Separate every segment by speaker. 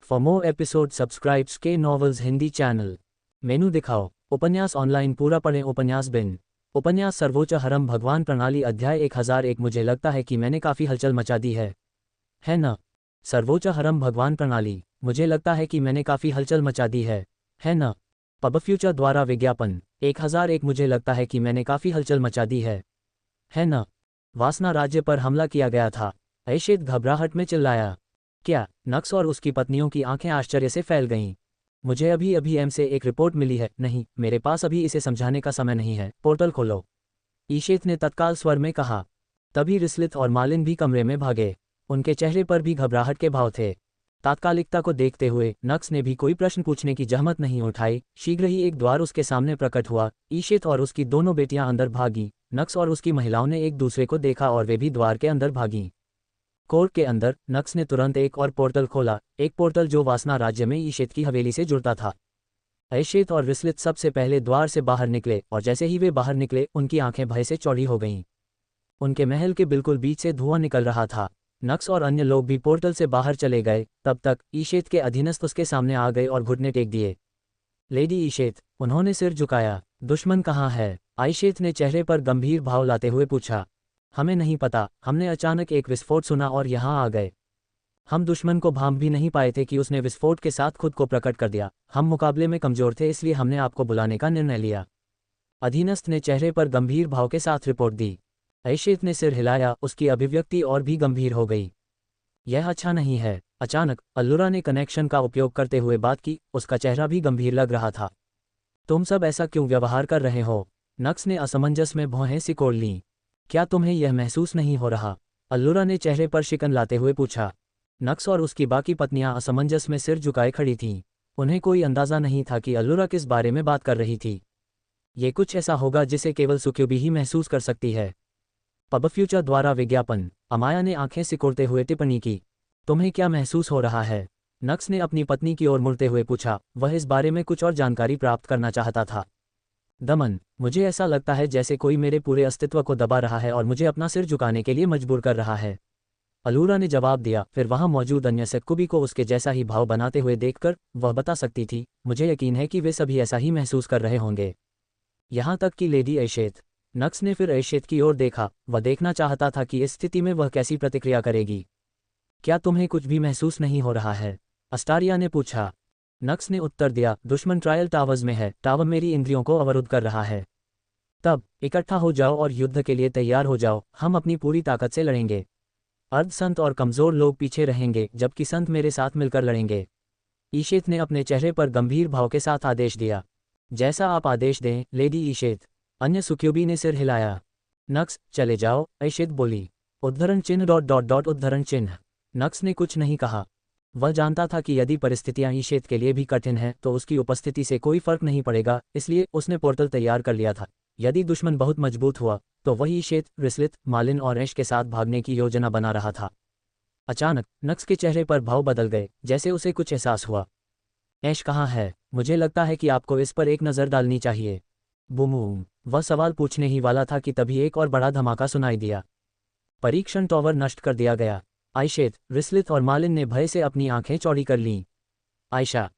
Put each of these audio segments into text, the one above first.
Speaker 1: For more episode subscribes के novels Hindi channel. मेनू दिखाओ। उपन्यास ऑनलाइन पूरा पढ़ें। उपन्यास बिन। उपन्यास सर्वोच्च हरम भगवान प्रणाली अध्याय 1001। मुझे लगता है कि मैंने काफ़ी हलचल मचा दी है न? सर्वोच्च हरम भगवान प्रणाली। मुझे लगता है कि मैंने काफ़ी हलचल मचा दी है न? पब फ्यूचर द्वारा विज्ञापन 1001। मुझे लगता है कि मैंने काफ़ी हलचल मचा दी है न? वासना राज्य पर हमला किया गया था। ऐशेत घबराहट में चिल्लाया। क्या? नक्स और उसकी पत्नियों की आंखें आश्चर्य से फैल गईं। मुझे अभी अभी एम से एक रिपोर्ट मिली है। नहीं, मेरे पास अभी इसे समझाने का समय नहीं है। पोर्टल खोलो, ईशेत ने तत्काल स्वर में कहा। तभी रिस्लित और मालिन भी कमरे में भागे। उनके चेहरे पर भी घबराहट के भाव थे। तात्कालिकता को देखते हुए नक्स ने भी कोई प्रश्न पूछने की जहमत नहीं उठाई। शीघ्र ही एक द्वार उसके सामने प्रकट हुआ। ईशेत और उसकी दोनों बेटियां अंदर भागीं। नक्स और उसकी महिलाओं ने एक दूसरे को देखा और वे भी द्वार के अंदर भागीं। कोर्ट के अंदर नक्स ने तुरंत एक और पोर्टल खोला, एक पोर्टल जो वासना राज्य में ईशेत की हवेली से जुड़ता था। ऐशेत और रिस्लित सबसे पहले द्वार से बाहर निकले और जैसे ही वे बाहर निकले उनकी आंखें भय से चौड़ी हो गईं। उनके महल के बिल्कुल बीच से धुआं निकल रहा था। नक्स और अन्य लोग भी पोर्टल से बाहर चले गए। तब तक ईशेत के अधीनस्थ उसके सामने आ गए और घुटने टेक दिए। लेडी ईशेत, उन्होंने सिर झुकाया। दुश्मन कहाँ है? आयशेत ने चेहरे पर गंभीर भाव लाते हुए पूछा। हमें नहीं पता, हमने अचानक एक विस्फोट सुना और यहाँ आ गए। हम दुश्मन को भांप भी नहीं पाए थे कि उसने विस्फोट के साथ खुद को प्रकट कर दिया। हम मुकाबले में कमजोर थे, इसलिए हमने आपको बुलाने का निर्णय लिया। अधीनस्थ ने चेहरे पर गंभीर भाव के साथ रिपोर्ट दी। ऐशेत ने सिर हिलाया। उसकी अभिव्यक्ति और भी गंभीर हो गई। यह अच्छा नहीं है। अचानक अल्लुरा ने कनेक्शन का उपयोग करते हुए बात की। उसका चेहरा भी गंभीर लग रहा था। तुम सब ऐसा क्यों व्यवहार कर रहे हो? नक्स ने असमंजस में भौहें सिकोड़ लीं। क्या तुम्हें यह महसूस नहीं हो रहा? अल्लुरा ने चेहरे पर शिकन लाते हुए पूछा। नक्स और उसकी बाकी पत्नियां असमंजस में सिर झुकाए खड़ी थीं। उन्हें कोई अंदाजा नहीं था कि अल्लुरा किस बारे में बात कर रही थी। ये कुछ ऐसा होगा जिसे केवल सुक्यूबी ही महसूस कर सकती है। पब फ्यूचर द्वारा विज्ञापन। अमाया ने आंखें सिकोड़ते हुए टिप्पणी की। तुम्हें क्या महसूस हो रहा है? नक्स ने अपनी पत्नी की ओर मुड़ते हुए पूछा। वह इस बारे में कुछ और जानकारी प्राप्त करना चाहता था। दमन, मुझे ऐसा लगता है जैसे कोई मेरे पूरे अस्तित्व को दबा रहा है और मुझे अपना सिर झुकाने के लिए मजबूर कर रहा है। अल्लुरा ने जवाब दिया। फिर वहां मौजूद अन्य सक्कुबी को उसके जैसा ही भाव बनाते हुए देखकर वह बता सकती थी। मुझे यकीन है कि वे सभी ऐसा ही महसूस कर रहे होंगे, यहाँ तक कि लेडी ऐशेत। नक्स ने फिर ऐशेत की ओर देखा। वह देखना चाहता था कि इस स्थिति में वह कैसी प्रतिक्रिया करेगी। क्या तुम्हें कुछ भी महसूस नहीं हो रहा है? अस्टारिया ने पूछा। नक्स ने उत्तर दिया। दुश्मन ट्रायल टावर्स में है। टावर मेरी इंद्रियों को अवरुद्ध कर रहा है। तब इकट्ठा हो जाओ और युद्ध के लिए तैयार हो जाओ। हम अपनी पूरी ताकत से लड़ेंगे। अर्धसंत और कमज़ोर लोग पीछे रहेंगे जबकि संत मेरे साथ मिलकर लड़ेंगे। ईशेत ने अपने चेहरे पर गंभीर भाव के साथ आदेश दिया। जैसा आप आदेश दें, लेडी ईशेत। अन्य सुक्यूबी ने सिर हिलाया। नक्स, चले जाओ, ऐशेत बोली। उद्धरण चिन्ह उद्धरण चिन्ह। नक्स ने कुछ नहीं कहा। वह जानता था कि यदि परिस्थितियां ईशेत के लिए भी कठिन हैं तो उसकी उपस्थिति से कोई फर्क नहीं पड़ेगा, इसलिए उसने पोर्टल तैयार कर लिया था। यदि दुश्मन बहुत मजबूत हुआ तो वही ईशेत, रिस्लित, मालिन और ऐश के साथ भागने की योजना बना रहा था। अचानक नक्स के चेहरे पर भाव बदल गए, जैसे उसे कुछ एहसास हुआ। ऐश कहाँ है? मुझे लगता है कि आपको इस पर एक नज़र डालनी चाहिए। बूम। वह सवाल पूछने ही वाला था कि तभी एक और बड़ा धमाका सुनाई दिया। परीक्षण टॉवर नष्ट कर दिया गया। आयशेत, रिस्लित और मालिन ने भय से अपनी आंखें चौड़ी कर लीं। आयशा,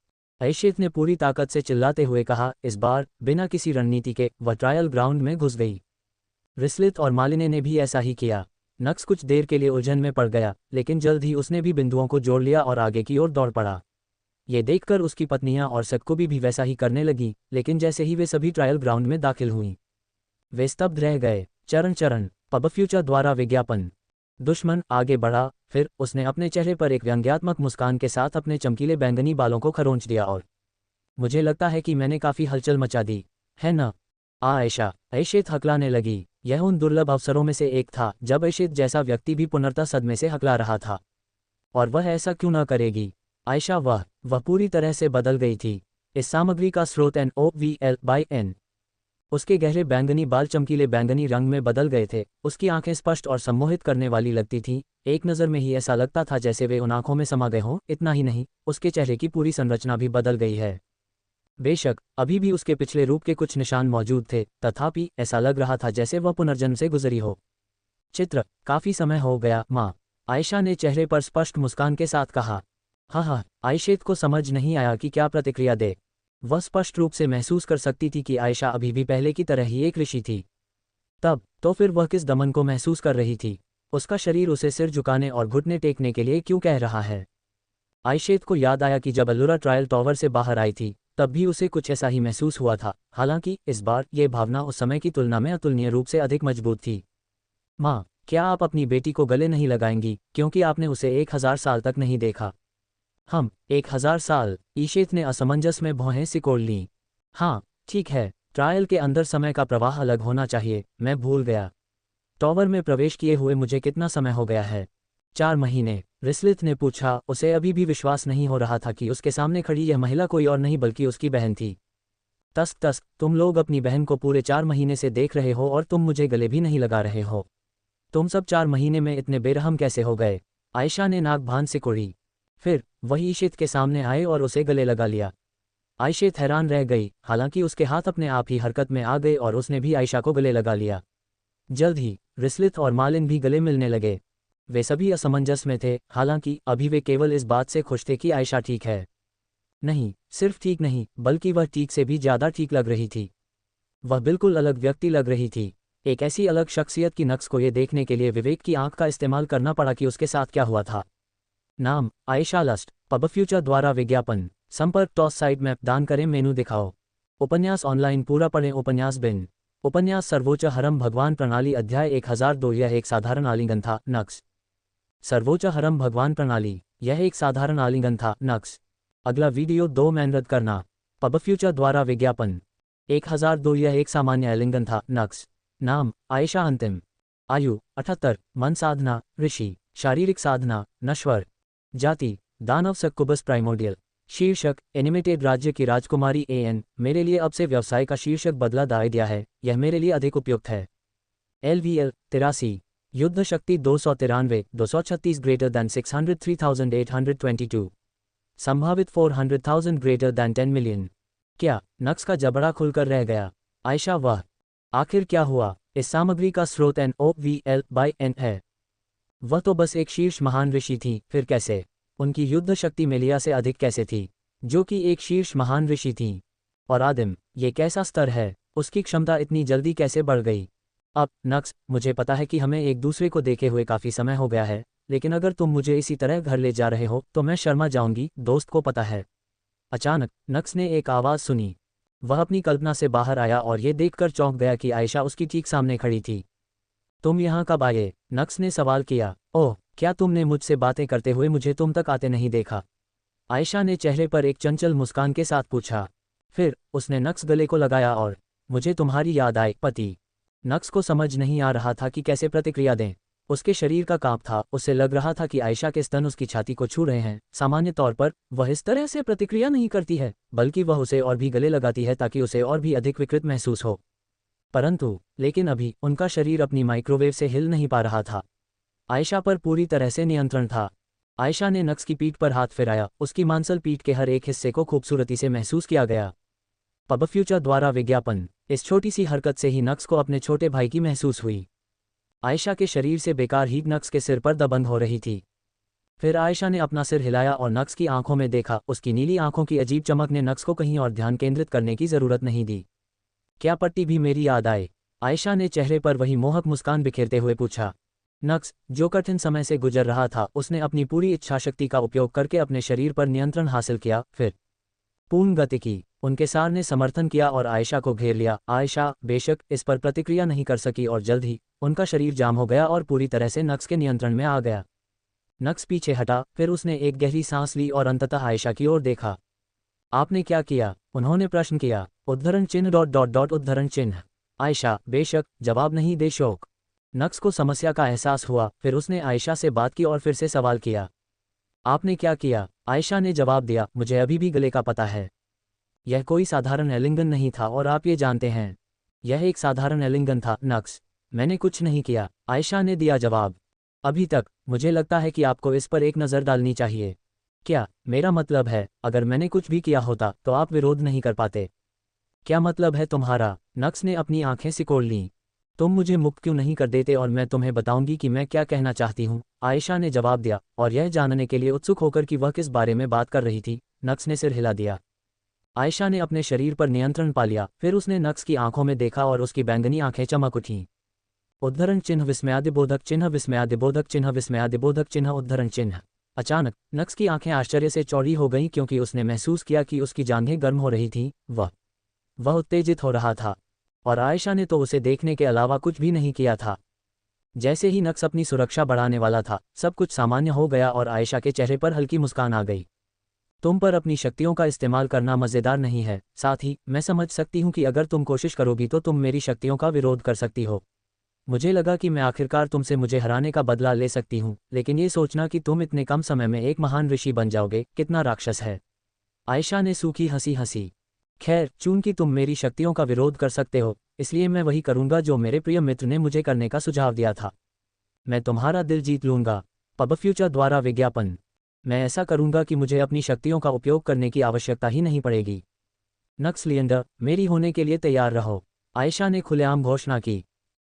Speaker 1: ऐशेत ने पूरी ताकत से चिल्लाते हुए कहा। इस बार बिना किसी रणनीति के वह ट्रायल ग्राउंड में घुस गई। रिस्लित और मालिने ने भी ऐसा ही किया। नक्स कुछ देर के लिए उलझन में पड़ गया, लेकिन जल्द ही उसने भी बिंदुओं को जोड़ लिया और आगे की ओर दौड़ पड़ा। ये देखकर उसकी पत्नियां और सक्कुबी भी वैसा ही करने लगी, लेकिन जैसे ही वे सभी ट्रायल ग्राउंड में दाखिल हुईं, वे स्तब्ध रह गए। चरण पब फ्यूचर द्वारा विज्ञापन। दुश्मन आगे बढ़ा। फिर उसने अपने चेहरे पर एक व्यंग्यात्मक मुस्कान के साथ अपने चमकीले बैंगनी बालों को खरोंच दिया और मुझे लगता है कि मैंने काफ़ी हलचल मचा दी है न? आयशा, ऐशेत हकलाने लगी। यह उन दुर्लभ अवसरों में से एक था जब ऐशेत जैसा व्यक्ति भी पुनर्तः सदमे से हकला रहा था, और वह ऐसा क्यों न करेगी? आयशा, वह पूरी तरह से बदल गई थी। इस सामग्री का स्रोत NOVL/N। उसके गहरे बैंगनी बाल चमकीले बैंगनी रंग में बदल गए थे। उसकी आंखें स्पष्ट और सम्मोहित करने वाली लगती थीं। एक नज़र में ही ऐसा लगता था जैसे वे उन आंखों में समा गए हों। इतना ही नहीं, उसके चेहरे की पूरी संरचना भी बदल गई है। बेशक अभी भी उसके पिछले रूप के कुछ निशान मौजूद थे, तथापि ऐसा लग रहा था जैसे वह पुनर्जन्म से गुजरी हो। चित्र, काफ़ी समय हो गया माँ, आयशा ने चेहरे पर स्पष्ट मुस्कान के साथ कहा। हाँ, आयशेत को समझ नहीं आया कि क्या प्रतिक्रिया दे। वह स्पष्ट रूप से महसूस कर सकती थी कि आयशा अभी भी पहले की तरह ही एक ऋषि थी। तब तो फिर वह किस दमन को महसूस कर रही थी? उसका शरीर उसे सिर झुकाने और घुटने टेकने के लिए क्यों कह रहा है? आयशेत को याद आया कि जब अल्लुरा ट्रायल टॉवर से बाहर आई थी तब भी उसे कुछ ऐसा ही महसूस हुआ था, हालांकि इस बार ये भावना उस समय की तुलना में अतुलनीय रूप से अधिक मजबूत थी। माँ, क्या आप अपनी बेटी को गले नहीं लगाएंगी क्योंकि आपने उसे 1000 साल तक नहीं देखा? हम 1000 साल? ईशेत ने असमंजस में भौहें सिकोड़ लीं। हाँ, ठीक है, ट्रायल के अंदर समय का प्रवाह अलग होना चाहिए, मैं भूल गया। टॉवर में प्रवेश किए हुए मुझे कितना समय हो गया है? 4 महीने, रिस्लिथ ने पूछा। उसे अभी भी विश्वास नहीं हो रहा था कि उसके सामने खड़ी यह महिला कोई और नहीं बल्कि उसकी बहन थी। तस्क तस्क, तुम लोग अपनी बहन को पूरे 4 महीने से देख रहे हो और तुम मुझे गले भी नहीं लगा रहे हो। तुम सब 4 महीने में इतने बेरहम कैसे हो गए? आयशा ने नाक भान सिकोड़ी। फिर वही ईशित के सामने आए और उसे गले लगा लिया। आयशेत हैरान रह गई, हालांकि उसके हाथ अपने आप ही हरकत में आ गए और उसने भी आयशा को गले लगा लिया। जल्द ही रिस्लिथ और मालिन भी गले मिलने लगे। वे सभी असमंजस में थे, हालांकि अभी वे केवल इस बात से खुश थे कि आयशा ठीक है। नहीं, सिर्फ ठीक नहीं, बल्कि वह ठीक से भी ज़्यादा ठीक लग रही थी। वह बिल्कुल अलग व्यक्ति लग रही थी, एक ऐसी अलग शख्सियत की नक्श को ये देखने के लिए विवेक की आंख का इस्तेमाल करना पड़ा कि उसके साथ क्या हुआ था। नाम आयशा लस्ट, पब फ्यूचर द्वारा विज्ञापन। संपर्क टॉस साइड मैप दान करें, मेनू दिखाओ। उपन्यास ऑनलाइन पूरा पढ़ें। उपन्यास बिन। उपन्यास सर्वोच्च हरम भगवान प्रणाली अध्याय 1002। यह एक साधारण आलिंगन था, नक्श। सर्वोच्च हरम भगवान प्रणाली, यह एक साधारण आलिंगन था, नक्श। अगला वीडियो 2 मैन रद्द करना। पब फ्यूचर द्वारा विज्ञापन 1002। यह एक सामान्य आलिंगन था, नक्श। नाम आयशा। अंतिम आयु 78। मन साधना ऋषि। शारीरिक साधना नश्वर। जाति दानव सक्कुबस प्राइमोडियल। शीर्षक एनिमेटेड। राज्य की राजकुमारी एएन। मेरे लिए अब से व्यवसाय का शीर्षक बदला दिया है, यह मेरे लिए अधिक उपयुक्त है। LVL 83। युद्ध शक्ति 293, 236 ग्रेटर दैन 603,822। संभावित 400,000 ग्रेटर दैन 10 मिलियन। क्या नक्श का जबड़ा खुलकर रह गया? आयशा, वह आखिर क्या हुआ? इस सामग्री का स्रोत NOVL/N है। वह तो बस एक शीर्ष महान ऋषि थी, फिर कैसे? उनकी युद्ध शक्ति मेलिया से अधिक कैसे थी, जो कि एक शीर्ष महान ऋषि थी? और आदिम, ये कैसा स्तर है? उसकी क्षमता इतनी जल्दी कैसे बढ़ गई? अब नक्श, मुझे पता है कि हमें एक दूसरे को देखे हुए काफ़ी समय हो गया है, लेकिन अगर तुम मुझे इसी तरह घर ले जा रहे हो तो मैं शर्मा जाऊंगी, दोस्त को पता है। अचानक नक्श ने एक आवाज़ सुनी। वह अपनी कल्पना से बाहर आया और ये देखकर चौंक गया कि आयशा उसकी ठीक सामने खड़ी थी। तुम यहाँ कब आए? नक्श ने सवाल किया। ओह, क्या तुमने मुझसे बातें करते हुए मुझे तुम तक आते नहीं देखा? आयशा ने चेहरे पर एक चंचल मुस्कान के साथ पूछा। फिर उसने नक्श गले को लगाया और मुझे तुम्हारी याद आई, पति। नक्श को समझ नहीं आ रहा था कि कैसे प्रतिक्रिया दें। उसके शरीर का कांप था, उसे लग रहा था कि आयशा के स्तन उसकी छाती को छू रहे हैं। सामान्य तौर पर वह इस तरह से प्रतिक्रिया नहीं करती है, बल्कि वह उसे और भी गले लगाती है ताकि उसे और भी अधिक विकृत महसूस हो। परंतु लेकिन अभी उनका शरीर अपनी माइक्रोवेव से हिल नहीं पा रहा था। आयशा पर पूरी तरह से नियंत्रण था। आयशा ने नक्श की पीठ पर हाथ फिराया, उसकी मांसल पीठ के हर एक हिस्से को खूबसूरती से महसूस किया गया। पब फ्यूचर द्वारा विज्ञापन। इस छोटी सी हरकत से ही नक्श को अपने छोटे भाई की महसूस हुई। आयशा के शरीर से बेकार ही नक्श के सिर पर दबंग हो रही थी। फिर आयशा ने अपना सिर हिलाया और नक्श की आंखों में देखा। उसकी नीली आंखों की अजीब चमक ने नक्श को कहीं और ध्यान केंद्रित करने की जरूरत नहीं दी। क्या पट्टी भी मेरी याद आए? आयशा ने चेहरे पर वही मोहक मुस्कान बिखेरते हुए पूछा। नक्श, जो कठिन समय से गुजर रहा था, उसने अपनी पूरी इच्छाशक्ति का उपयोग करके अपने शरीर पर नियंत्रण हासिल किया। फिर पूर्ण गति की। उनके सार ने समर्थन किया और आयशा को घेर लिया। आयशा बेशक इस पर प्रतिक्रिया नहीं कर सकी और जल्द ही उनका शरीर जाम हो गया और पूरी तरह से नक्श के नियंत्रण में आ गया। नक्श पीछे हटा, फिर उसने एक गहरी सांस ली और अंततः आयशा की ओर देखा। आपने क्या किया? उन्होंने प्रश्न किया। उद्धरण चिन्ह ... उद्धरण चिन्ह। आयशा बेशक, जवाब नहीं दे शोक। नक्श को समस्या का एहसास हुआ, फिर उसने आयशा से बात की और फिर से सवाल किया। आपने क्या किया? आयशा ने जवाब दिया, मुझे अभी भी गले का पता है। यह कोई साधारण आलिंगन नहीं था और आप ये जानते हैं। यह एक साधारण आलिंगन था, नक्श। मैंने कुछ नहीं किया, आयशा ने दिया जवाब। अभी तक। मुझे लगता है कि आपको इस पर एक नज़र डालनी चाहिए। क्या? मेरा मतलब है, अगर मैंने कुछ भी किया होता तो आप विरोध नहीं कर पाते। क्या मतलब है तुम्हारा? नक्श ने अपनी आंखें सिकोड़ लीं। तुम मुझे मुक्त क्यों नहीं कर देते और मैं तुम्हें बताऊंगी कि मैं क्या कहना चाहती हूँ। आयशा ने जवाब दिया, और यह जानने के लिए उत्सुक होकर कि वह किस बारे में बात कर रही थी। नक्स ने सिर हिला दिया। आयशा ने अपने शरीर पर नियंत्रण पा लिया, फिर उसने नक्स की आंखों में देखा और उसकी बैंगनी आंखें चमक उठीं। उद्धरण चिन्ह विस्मयादिबोधक चिन्ह विस्मयादिबोधक चिन्ह विस्मयादिबोधक चिन्ह उद्धरण चिन्ह। अचानक नक्स की आंखें आश्चर्य से चौड़ी हो गईं क्योंकि उसने महसूस किया कि उसकी जांघें गर्म हो रही थीं। वह उत्तेजित हो रहा था, और आयशा ने तो उसे देखने के अलावा कुछ भी नहीं किया था। जैसे ही नक्स अपनी सुरक्षा बढ़ाने वाला था, सब कुछ सामान्य हो गया और आयशा के चेहरे पर हल्की मुस्कान आ गई। तुम पर अपनी शक्तियों का इस्तेमाल करना मज़ेदार नहीं है, साथ ही मैं समझ सकती हूँ कि अगर तुम कोशिश करोगी तो तुम मेरी शक्तियों का विरोध कर सकती हो। मुझे लगा कि मैं आखिरकार तुमसे मुझे हराने का बदला ले सकती हूँ, लेकिन ये सोचना कि तुम इतने कम समय में एक महान ऋषि बन जाओगे, कितना राक्षस है। आयशा ने सूखी हंसी हंसी। खैर, चूंकि तुम मेरी शक्तियों का विरोध कर सकते हो, इसलिए मैं वही करूंगा जो मेरे प्रिय मित्र ने मुझे करने का सुझाव दिया था। मैं तुम्हारा दिल जीत लूंगा। पब फ्यूचर द्वारा विज्ञापन। मैं ऐसा करूंगा कि मुझे अपनी शक्तियों का उपयोग करने की आवश्यकता ही नहीं पड़ेगी। नक्स लिएंडर, मेरी होने के लिए तैयार रहो, आयशा ने खुलेआम घोषणा की।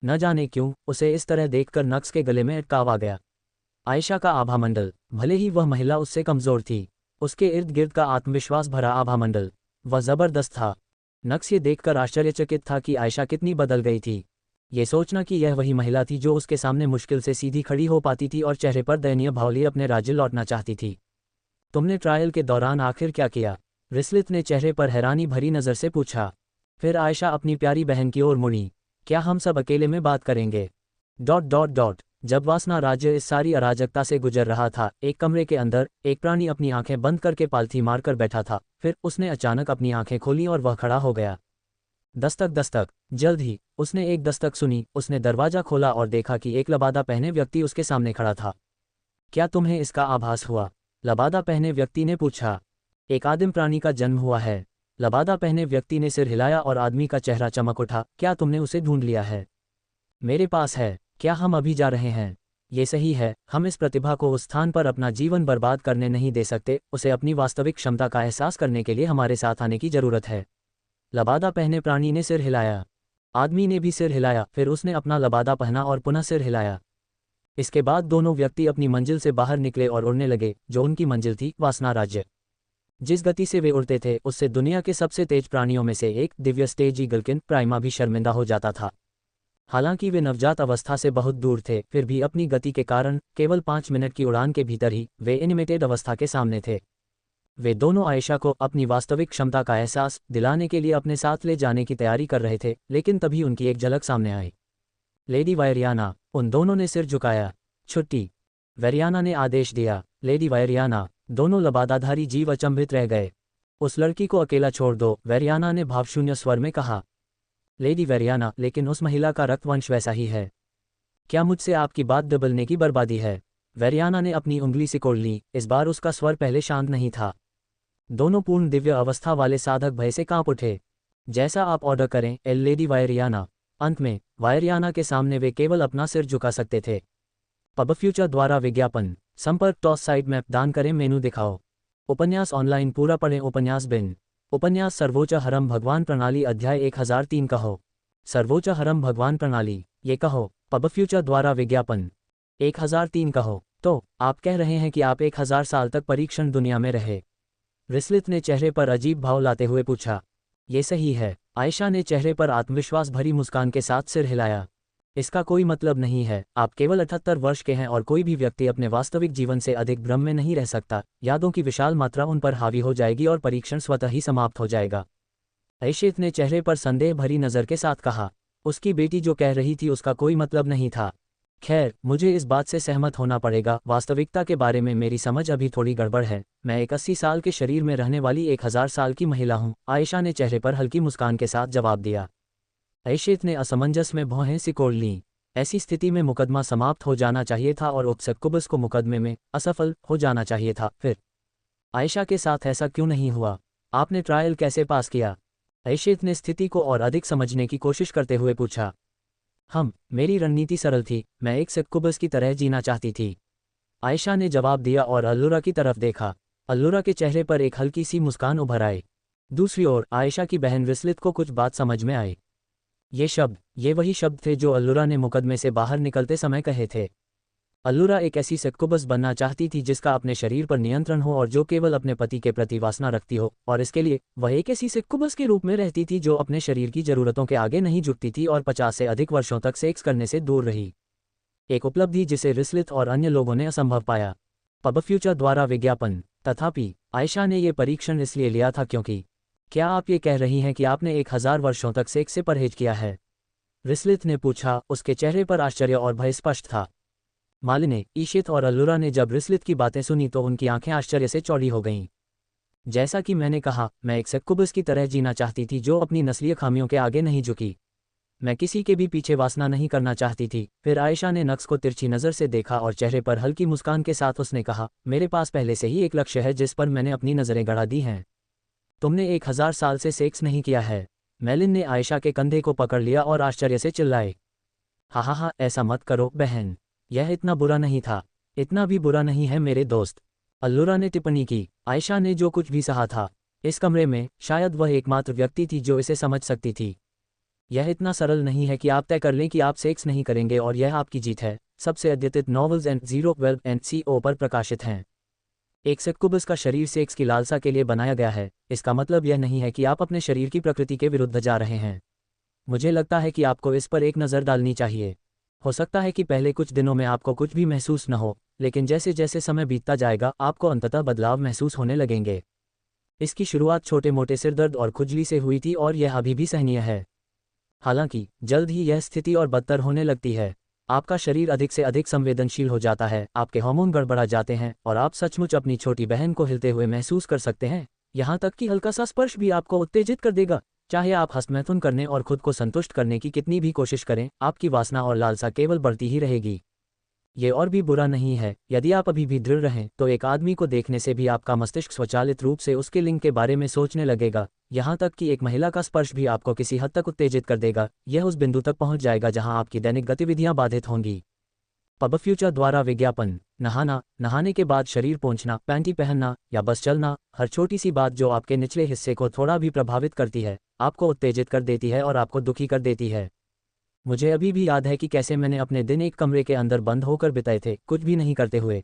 Speaker 1: न जाने क्यों, उसे इस तरह देखकर नक्स के गले में अटकाव आ गया। आयशा का आभामंडल, भले ही वह महिला उससे कमज़ोर थी, उसके इर्द गिर्द का आत्मविश्वास भरा आभामंडल, वह ज़बरदस्त था। नक्स ये देखकर आश्चर्यचकित था कि आयशा कितनी बदल गई थी। ये सोचना कि यह वही महिला थी जो उसके सामने मुश्किल से सीधी खड़ी हो पाती थी और चेहरे पर दयनीय भाव लिए अपने राज्य लौटना चाहती थी। तुमने ट्रायल के दौरान आखिर क्या किया? रिस्लित ने चेहरे पर हैरानी भरी नज़र से पूछा। फिर आयशा अपनी प्यारी बहन की ओर मुड़ी। क्या हम सब अकेले में बात करेंगे? ... जब वासना राज्य इस सारी अराजकता से गुजर रहा था, एक कमरे के अंदर एक प्राणी अपनी आंखें बंद करके पालथी मारकर बैठा था। फिर उसने अचानक अपनी आंखें खोलीं और वह खड़ा हो गया। दस्तक दस्तक। जल्द ही उसने एक दस्तक सुनी। उसने दरवाजा खोला और देखा कि एक लबादा पहने व्यक्ति उसके सामने खड़ा था। क्या तुम्हें इसका आभास हुआ? लबादा पहने व्यक्ति ने पूछा। एक आदिम प्राणी का जन्म हुआ है। लबादा पहने व्यक्ति ने सिर हिलाया और आदमी का चेहरा चमक उठा। क्या तुमने उसे ढूंढ लिया है? मेरे पास है। क्या हम अभी जा रहे हैं? ये सही है, हम इस प्रतिभा को उस स्थान पर अपना जीवन बर्बाद करने नहीं दे सकते। उसे अपनी वास्तविक क्षमता का एहसास करने के लिए हमारे साथ आने की जरूरत है। लबादा पहने प्राणी ने सिर हिलाया। आदमी ने भी सिर हिलाया। फिर उसने अपना लबादा पहना और पुनः सिर हिलाया। इसके बाद दोनों व्यक्ति अपनी मंजिल से बाहर निकले और उड़ने लगे, जो उनकी मंजिल थी, वासना राज्य। जिस गति से वे उड़ते थे, उससे दुनिया के सबसे तेज प्राणियों में से एक, दिव्य स्टेज ईगलकिन प्राइमा भी शर्मिंदा हो जाता था। हालांकि वे नवजात अवस्था से बहुत दूर थे, फिर भी अपनी गति के कारण केवल 5 मिनट की उड़ान के भीतर ही वे एनिमेटेड अवस्था के सामने थे। वे दोनों आयशा को अपनी वास्तविक क्षमता का एहसास दिलाने के लिए अपने साथ ले जाने की तैयारी कर रहे थे, लेकिन तभी उनकी एक झलक सामने आई। लेडी वायरियाना। उन दोनों ने सिर झुकाया। छुट्टी। वेरियाना ने आदेश दिया। लेडी वायरियाना। दोनों लबादाधारी जीव अचंभित रह गए। उस लड़की को अकेला छोड़ दो, वेरियाना ने भावशून्य स्वर में कहा। लेडी वेरियाना, लेकिन उस महिला का रक्तवंश वैसा ही है। क्या मुझसे आपकी बात दबलने की बर्बादी है? वेरियाना ने अपनी उंगली सिकोड़ ली। इस बार उसका स्वर पहले शांत नहीं था। दोनों पूर्ण दिव्य अवस्था वाले साधक भय से कांप उठे। जैसा आप ऑर्डर करें, लेडी वायरियाना। अंत में वायरियाना के सामने वे केवल अपना सिर झुका सकते थे। पब फ्यूचर द्वारा विज्ञापन। संपर्क टॉस साइट मैप दान करें, मेनू दिखाओ। उपन्यास ऑनलाइन पूरा पढ़ें। उपन्यास बिन। उपन्यास सर्वोच्च हरम भगवान प्रणाली अध्याय 1003 कहो। सर्वोच्च हरम भगवान प्रणाली, ये कहो। पब फ्यूचर द्वारा विज्ञापन। 1003 कहो। तो आप कह रहे हैं कि आप 1000 साल तक परीक्षण दुनिया में रहे? रिस्लित ने चेहरे पर अजीब भाव लाते हुए पूछा। ये सही है। आयशा ने चेहरे पर आत्मविश्वास भरी मुस्कान के साथ सिर हिलाया। इसका कोई मतलब नहीं है। आप केवल 78 वर्ष के हैं और कोई भी व्यक्ति अपने वास्तविक जीवन से अधिक भ्रम में नहीं रह सकता। यादों की विशाल मात्रा उन पर हावी हो जाएगी और परीक्षण स्वतः ही समाप्त हो जाएगा। ऐशित ने चेहरे पर संदेह भरी नज़र के साथ कहा। उसकी बेटी जो कह रही थी उसका कोई मतलब नहीं था। खैर, मुझे इस बात से सहमत होना पड़ेगा। वास्तविकता के बारे में मेरी समझ अभी थोड़ी गड़बड़ है। मैं एक 80 साल के शरीर में रहने वाली 1000 साल की महिला हूँ, आयशा ने चेहरे पर हल्की मुस्कान के साथ जवाब दिया। ऐशित ने असमंजस में भौहें सिकोड़ लीं। ऐसी स्थिति में मुकदमा समाप्त हो जाना चाहिए था और उपसकुबस को मुकदमे में असफल हो जाना चाहिए था। फिर आयशा के साथ ऐसा क्यों नहीं हुआ? आपने ट्रायल कैसे पास किया? ऐशित ने स्थिति को और अधिक समझने की कोशिश करते हुए पूछा। मेरी रणनीति सरल थी। मैं एक सकुबस की तरह जीना चाहती थी, आयशा ने जवाब दिया और अल्लुरा की तरफ देखा। अल्लुरा के चेहरे पर एक हल्की सी मुस्कान उभर आई। दूसरी ओर आयशा की बहन रिस्लित को कुछ बात समझ में आई। ये वही शब्द थे जो अल्लुरा ने मुकदमे से बाहर निकलते समय कहे थे। अल्लुरा एक ऐसी सक्कुबस बनना चाहती थी जिसका अपने शरीर पर नियंत्रण हो और जो केवल अपने पति के प्रति वासना रखती हो, और इसके लिए वह एक ऐसी सक्कुबस के रूप में रहती थी जो अपने शरीर की जरूरतों के आगे नहीं झुकती थी और 50 से अधिक वर्षों तक सेक्स करने से दूर रही। एक उपलब्धि जिसे रिस्लिथ और अन्य लोगों ने असंभव पाया। पबफ्यूचर द्वारा विज्ञापन। तथापि आयशा ने यह परीक्षण इसलिए लिया था क्योंकि क्या आप ये कह रही हैं कि आपने 1000 वर्षों तक सेक्स से परहेज किया है? रिस्लिथ ने पूछा, उसके चेहरे पर आश्चर्य और भय स्पष्ट था। मालिनी, ईशित और अल्लुरा ने जब रिस्लिथ की बातें सुनी तो उनकी आंखें आश्चर्य से चौड़ी हो गईं। जैसा कि मैंने कहा, मैं एक सक्कुबस की तरह जीना चाहती थी जो अपनी नस्लीय खामियों के आगे नहीं झुकी। मैं किसी के भी पीछे वासना नहीं करना चाहती थी। फिर आयशा ने नक्स को तिरछी नज़र से देखा और चेहरे पर हल्की मुस्कान के साथ उसने कहा, मेरे पास पहले से ही एक लक्ष्य है जिस पर मैंने अपनी नज़रें गड़ा दी हैं। तुमने 1000 साल से सेक्स नहीं किया है। मेलिन ने आयशा के कंधे को पकड़ लिया और आश्चर्य से चिल्लाए, हा, ऐसा मत करो बहन, यह इतना बुरा नहीं था। इतना भी बुरा नहीं है मेरे दोस्त, अल्लुरा ने टिप्पणी की। आयशा ने जो कुछ भी सहा था, इस कमरे में शायद वह एकमात्र व्यक्ति थी जो इसे समझ सकती थी। यह इतना सरल नहीं है कि आप तय कर लें कि आप सेक्स नहीं करेंगे और यह आपकी जीत है। सबसे अद्यतित नॉवेल्स एंड 012 एंड CO पर प्रकाशित हैं। एक सक्कुबस का शरीर सेक्स की लालसा के लिए बनाया गया है। इसका मतलब यह नहीं है कि आप अपने शरीर की प्रकृति के विरुद्ध जा रहे हैं। मुझे लगता है कि आपको इस पर एक नज़र डालनी चाहिए। हो सकता है कि पहले कुछ दिनों में आपको कुछ भी महसूस न हो, लेकिन जैसे जैसे समय बीतता जाएगा आपको अंततः बदलाव महसूस होने लगेंगे। इसकी शुरुआत छोटे मोटे सिरदर्द और खुजली से हुई थी और यह अभी भी सहनीय है। हालांकि जल्द ही यह स्थिति और बदतर होने लगती है। आपका शरीर अधिक से अधिक संवेदनशील हो जाता है, आपके हार्मोन गड़बड़ा जाते हैं और आप सचमुच अपनी छोटी बहन को हिलते हुए महसूस कर सकते हैं। यहाँ तक कि हल्का सा स्पर्श भी आपको उत्तेजित कर देगा। चाहे आप हस्तमैथुन करने और खुद को संतुष्ट करने की कितनी भी कोशिश करें, आपकी वासना और लालसा केवल बढ़ती ही रहेगी। ये और भी बुरा नहीं है। यदि आप अभी भी दृढ़ रहें तो एक आदमी को देखने से भी आपका मस्तिष्क स्वचालित रूप से उसके लिंग के बारे में सोचने लगेगा। यहाँ तक कि एक महिला का स्पर्श भी आपको किसी हद तक उत्तेजित कर देगा। यह उस बिंदु तक पहुँच जाएगा जहाँ आपकी दैनिक गतिविधियाँ बाधित होंगी। पबफ्यूचर द्वारा विज्ञापन। नहाना, नहाने के बाद शरीर पोंछना, पैंटी पहनना या बस चलना, हर छोटी सी बात जो आपके निचले हिस्से को थोड़ा भी प्रभावित करती है, आपको उत्तेजित कर देती है और आपको दुखी कर देती है। मुझे अभी भी याद है कि कैसे मैंने अपने दिन एक कमरे के अंदर बंद होकर बिताए थे, कुछ भी नहीं करते हुए।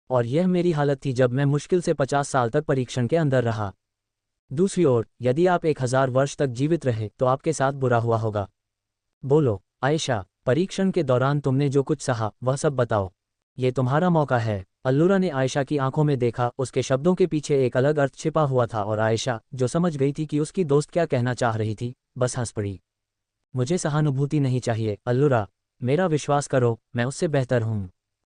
Speaker 1: और यह मेरी हालत थी जब मैं मुश्किल से 50 साल तक परीक्षण के अंदर रहा। दूसरी ओर, यदि आप 1000 वर्ष तक जीवित रहे तो आपके साथ बुरा हुआ होगा। बोलो आयशा, परीक्षण के दौरान तुमने जो कुछ सहा वह सब बताओ। ये तुम्हारा मौका है। अल्लुरा ने आयशा की आंखों में देखा। उसके शब्दों के पीछे एक अलग अर्थ छिपा हुआ था और आयशा, जो समझ गई थी कि उसकी दोस्त क्या कहना चाह रही थी, बस हंस पड़ी। मुझे सहानुभूति नहीं चाहिए अल्लुरा, मेरा विश्वास करो, मैं उससे बेहतर हूँ।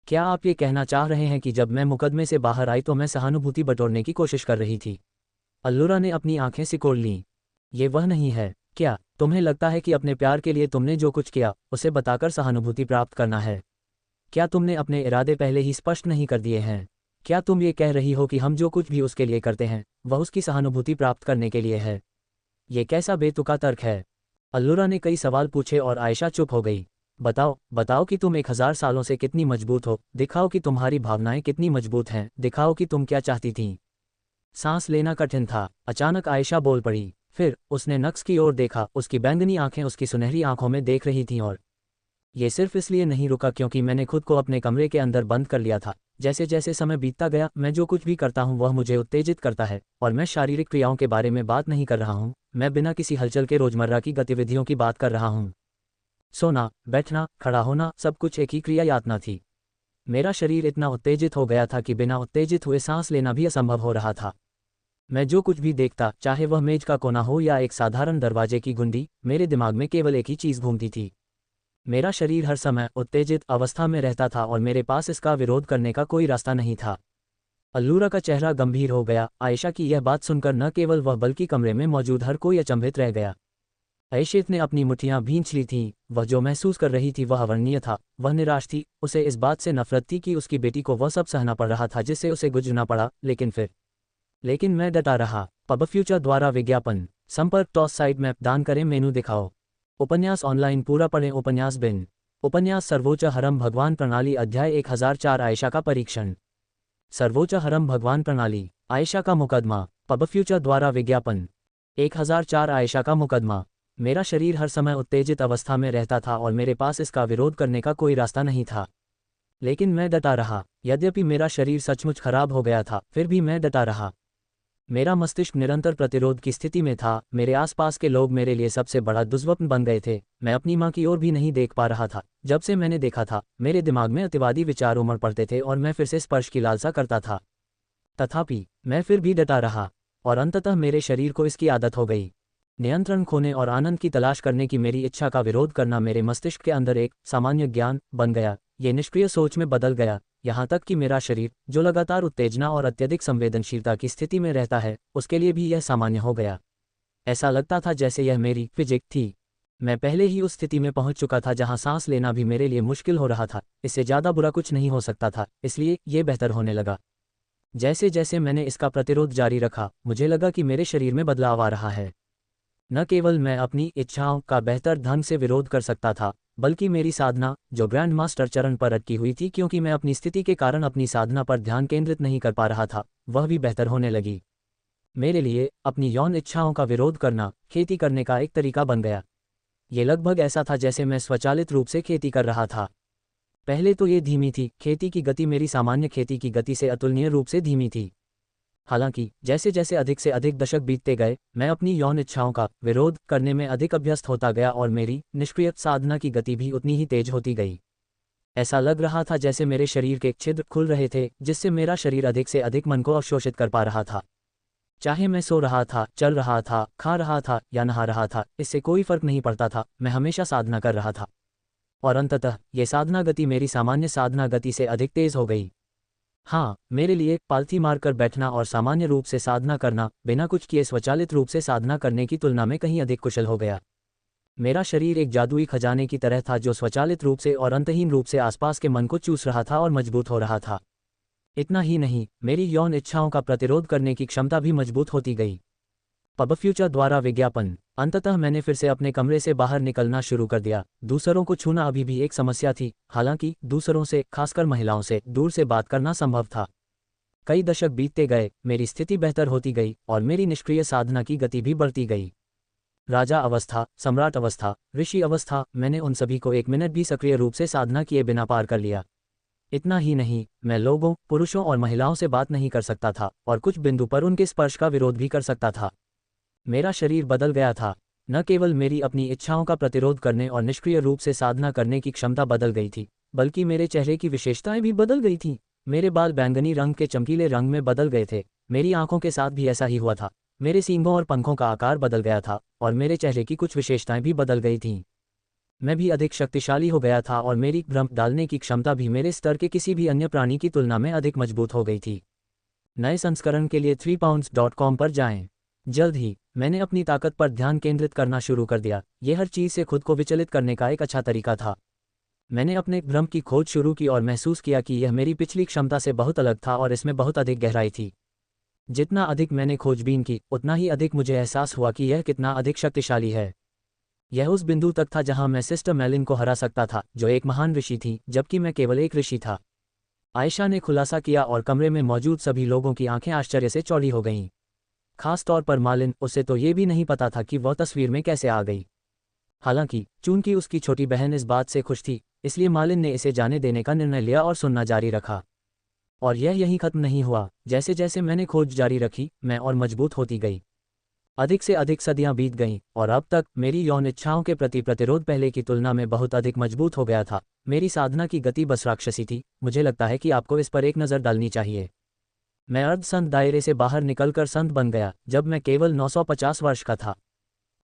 Speaker 1: क्या आप ये कहना चाह रहे हैं कि जब मैं मुकदमे से बाहर आई तो मैं सहानुभूति बटोरने की कोशिश कर रही थी? अल्लुरा ने अपनी आंखें सिकोड़ लीं। ये वह नहीं है। क्या तुम्हें लगता है कि अपने प्यार के लिए तुमने जो कुछ किया उसे बताकर सहानुभूति प्राप्त करना है? क्या तुमने अपने इरादे पहले ही स्पष्ट नहीं कर दिए हैं? क्या तुम ये कह रही हो कि हम जो कुछ भी उसके लिए करते हैं वह उसकी सहानुभूति प्राप्त करने के लिए है? ये कैसा बेतुका तर्क है? अल्लुरा ने कई सवाल पूछे और आयशा चुप हो गई। बताओ कि तुम 1000 सालों से कितनी मजबूत हो। दिखाओ कि तुम्हारी भावनाएं कितनी मजबूत हैं। दिखाओ कि तुम क्या चाहती थीं। सांस लेना कठिन था। अचानक आयशा बोल पड़ी। फिर उसने नक्स की ओर देखा। उसकी बैंगनी आंखें उसकी सुनहरी आंखों में देख रही थीं और ये सिर्फ इसलिए नहीं रुका क्योंकि मैंने खुद को अपने कमरे के अंदर बंद कर लिया था। जैसे जैसे समय बीतता गया, मैं जो कुछ भी करता हूँ वह मुझे उत्तेजित करता है। और मैं शारीरिक क्रियाओं के बारे में बात नहीं कर रहा हूँ, मैं बिना किसी हलचल के रोजमर्रा की गतिविधियों की बात कर रहा हूँ। सोना, बैठना, खड़ा होना, सब कुछ एक ही क्रिया यातना थी। मेरा शरीर इतना उत्तेजित हो गया था कि बिना उत्तेजित हुए सांस लेना भी असंभव हो रहा था। मैं जो कुछ भी देखता, चाहे वह मेज का कोना हो या एक साधारण दरवाजे की गुंडी, मेरे दिमाग में केवल एक ही चीज़ घूमती थी। मेरा शरीर हर समय उत्तेजित अवस्था में रहता था और मेरे पास इसका विरोध करने का कोई रास्ता नहीं था। अल्लुरा का चेहरा गंभीर हो गया। आयशा की यह बात सुनकर न केवल वह बल्कि कमरे में मौजूद हर कोई अचंभित रह गया। आयशा ने अपनी मुट्ठियां भींच ली थीं। वह जो महसूस कर रही थी वह अवर्णनीय था। वह निराश थी। उसे इस बात से नफरत थी कि उसकी बेटी को वह सब सहना पड़ रहा था जिससे उसे गुजरना पड़ा। लेकिन मैं डटा रहा। पबफ्यूचर द्वारा विज्ञापन। संपर्क टॉस साइट मैप दान करें, मेनू दिखाओ। उपन्यास ऑनलाइन पूरा पढ़ें। उपन्यास बिन। उपन्यास सर्वोच्च हरम भगवान प्रणाली अध्याय 1004 आयशा का परीक्षण। सर्वोच्च हरम भगवान प्रणाली। आयशा का मुकदमा। पबफ्यूचर द्वारा विज्ञापन। 1004 आयशा का मुकदमा। मेरा शरीर हर समय उत्तेजित अवस्था में रहता था और मेरे पास इसका विरोध करने का कोई रास्ता नहीं था। लेकिन मैं डटा रहा। यद्यपि मेरा शरीर सचमुच खराब हो गया था, फिर भी मैं डटा रहा। मेरा मस्तिष्क निरंतर प्रतिरोध की स्थिति में था। मेरे आसपास के लोग मेरे लिए सबसे बड़ा दुष्स्वप्न बन गए थे। मैं अपनी माँ की ओर भी नहीं देख पा रहा था। जब से मैंने देखा था, मेरे दिमाग में अतिवादी विचार उमड़ पड़ते थे और मैं फिर से स्पर्श की लालसा करता था। तथापि मैं फिर भी डटा रहा, और अंततः मेरे शरीर को इसकी आदत हो गई। नियंत्रण खोने और आनंद की तलाश करने की मेरी इच्छा का विरोध करना मेरे मस्तिष्क के अंदर एक सामान्य ज्ञान बन गया। ये निष्क्रिय सोच में बदल गया, यहाँ तक कि मेरा शरीर, जो लगातार उत्तेजना और अत्यधिक संवेदनशीलता की स्थिति में रहता है, उसके लिए भी यह सामान्य हो गया। ऐसा लगता था जैसे यह मेरी फिजिक थी। मैं पहले ही उस स्थिति में पहुंच चुका था जहां सांस लेना भी मेरे लिए मुश्किल हो रहा था। इससे ज़्यादा बुरा कुछ नहीं हो सकता था, इसलिए ये बेहतर होने लगा। जैसे जैसे मैंने इसका प्रतिरोध जारी रखा, मुझे लगा कि मेरे शरीर में बदलाव आ रहा है। न केवल मैं अपनी इच्छाओं का बेहतर ढंग से विरोध कर सकता था, बल्कि मेरी साधना, जो ग्रैंड मास्टर चरण पर अटकी हुई थी क्योंकि मैं अपनी स्थिति के कारण अपनी साधना पर ध्यान केंद्रित नहीं कर पा रहा था, वह भी बेहतर होने लगी। मेरे लिए अपनी यौन इच्छाओं का विरोध करना खेती करने का एक तरीका बन गया। ये लगभग ऐसा था जैसे मैं स्वचालित रूप से खेती कर रहा था। पहले तो ये धीमी थी, खेती की गति मेरी सामान्य खेती की गति से अतुलनीय रूप से धीमी थी। हालांकि जैसे जैसे अधिक से अधिक दशक बीतते गए, मैं अपनी यौन इच्छाओं का विरोध करने में अधिक अभ्यस्त होता गया और मेरी निष्क्रिय साधना की गति भी उतनी ही तेज होती गई। ऐसा लग रहा था जैसे मेरे शरीर के छिद्र खुल रहे थे, जिससे मेरा शरीर अधिक से अधिक मन को अवशोषित कर पा रहा था। चाहे मैं सो रहा था, चल रहा था, खा रहा था या नहा रहा था, इससे कोई फर्क नहीं पड़ता था, मैं हमेशा साधना कर रहा था। और अंततः ये साधना गति मेरी सामान्य साधना गति से अधिक तेज हो गई। हाँ, मेरे लिए पालथी मारकर बैठना और सामान्य रूप से साधना करना, बिना कुछ किए स्वचालित रूप से साधना करने की तुलना में कहीं अधिक कुशल हो गया। मेरा शरीर एक जादुई खजाने की तरह था जो स्वचालित रूप से और अंतहीन रूप से आसपास के मन को चूस रहा था और मजबूत हो रहा था। इतना ही नहीं, मेरी यौन इच्छाओं का प्रतिरोध करने की क्षमता भी मजबूत होती गई। पब फ्यूचर द्वारा विज्ञापन। अंततः मैंने फिर से अपने कमरे से बाहर निकलना शुरू कर दिया। दूसरों को छूना अभी भी एक समस्या थी, हालांकि दूसरों से, खासकर महिलाओं से, दूर से बात करना संभव था। कई दशक बीतते गए, मेरी स्थिति बेहतर होती गई और मेरी निष्क्रिय साधना की गति भी बढ़ती गई। राजा अवस्था, सम्राट अवस्था, ऋषि अवस्था, मैंने उन सभी को 1 मिनट भी सक्रिय रूप से साधना किए बिना पार कर लिया। इतना ही नहीं, मैं लोगों, पुरुषों और महिलाओं से बात नहीं कर सकता था और कुछ बिंदु पर उनके स्पर्श का विरोध भी कर सकता था। मेरा शरीर बदल गया था। न केवल मेरी अपनी इच्छाओं का प्रतिरोध करने और निष्क्रिय रूप से साधना करने की क्षमता बदल गई थी, बल्कि मेरे चेहरे की विशेषताएं भी बदल गई थीं। मेरे बाल बैंगनी रंग के चमकीले रंग में बदल गए थे। मेरी आंखों के साथ भी ऐसा ही हुआ था। मेरे सींगों और पंखों का आकार बदल गया था और मेरे चेहरे की कुछ विशेषताएं भी बदल गई थीं। मैं भी अधिक शक्तिशाली हो गया था और मेरी भ्रम डालने की क्षमता भी मेरे स्तर के किसी भी अन्य प्राणी की तुलना में अधिक मजबूत हो गई थी। नए संस्करण के लिए 3pounds.com पर जाएं। जल्द ही मैंने अपनी ताकत पर ध्यान केंद्रित करना शुरू कर दिया। यह हर चीज़ से खुद को विचलित करने का एक अच्छा तरीका था। मैंने अपने भ्रम की खोज शुरू की और महसूस किया कि यह मेरी पिछली क्षमता से बहुत अलग था और इसमें बहुत अधिक गहराई थी। जितना अधिक मैंने खोजबीन की, उतना ही अधिक मुझे एहसास हुआ कि यह कितना अधिक शक्तिशाली है। यह उस बिंदु तक था जहां मैं सिस्टर मेलिन को हरा सकता था, जो एक महान ऋषि थी, जबकि मैं केवल एक ऋषि था। आयशा ने खुलासा किया और कमरे में मौजूद सभी लोगों की आंखें आश्चर्य से चौड़ी हो गईं। खास तौर पर मालिन, उसे तो ये भी नहीं पता था कि वह तस्वीर में कैसे आ गई। हालांकि चूंकि उसकी छोटी बहन इस बात से खुश थी, इसलिए मालिन ने इसे जाने देने का निर्णय लिया और सुनना जारी रखा। और यह यहीं खत्म नहीं हुआ। जैसे जैसे मैंने खोज जारी रखी, मैं और मजबूत होती गई। अधिक से अधिक सदियां बीत गईं और अब तक मेरी यौन इच्छाओं के प्रति प्रतिरोध पहले की तुलना में बहुत अधिक मजबूत हो गया था। मेरी साधना की गति बस राक्षसी थी। मुझे लगता है कि आपको इस पर एक नज़र डालनी चाहिए। मैं अर्ध संत दायरे से बाहर निकलकर संत बन गया जब मैं केवल 950 वर्ष का था।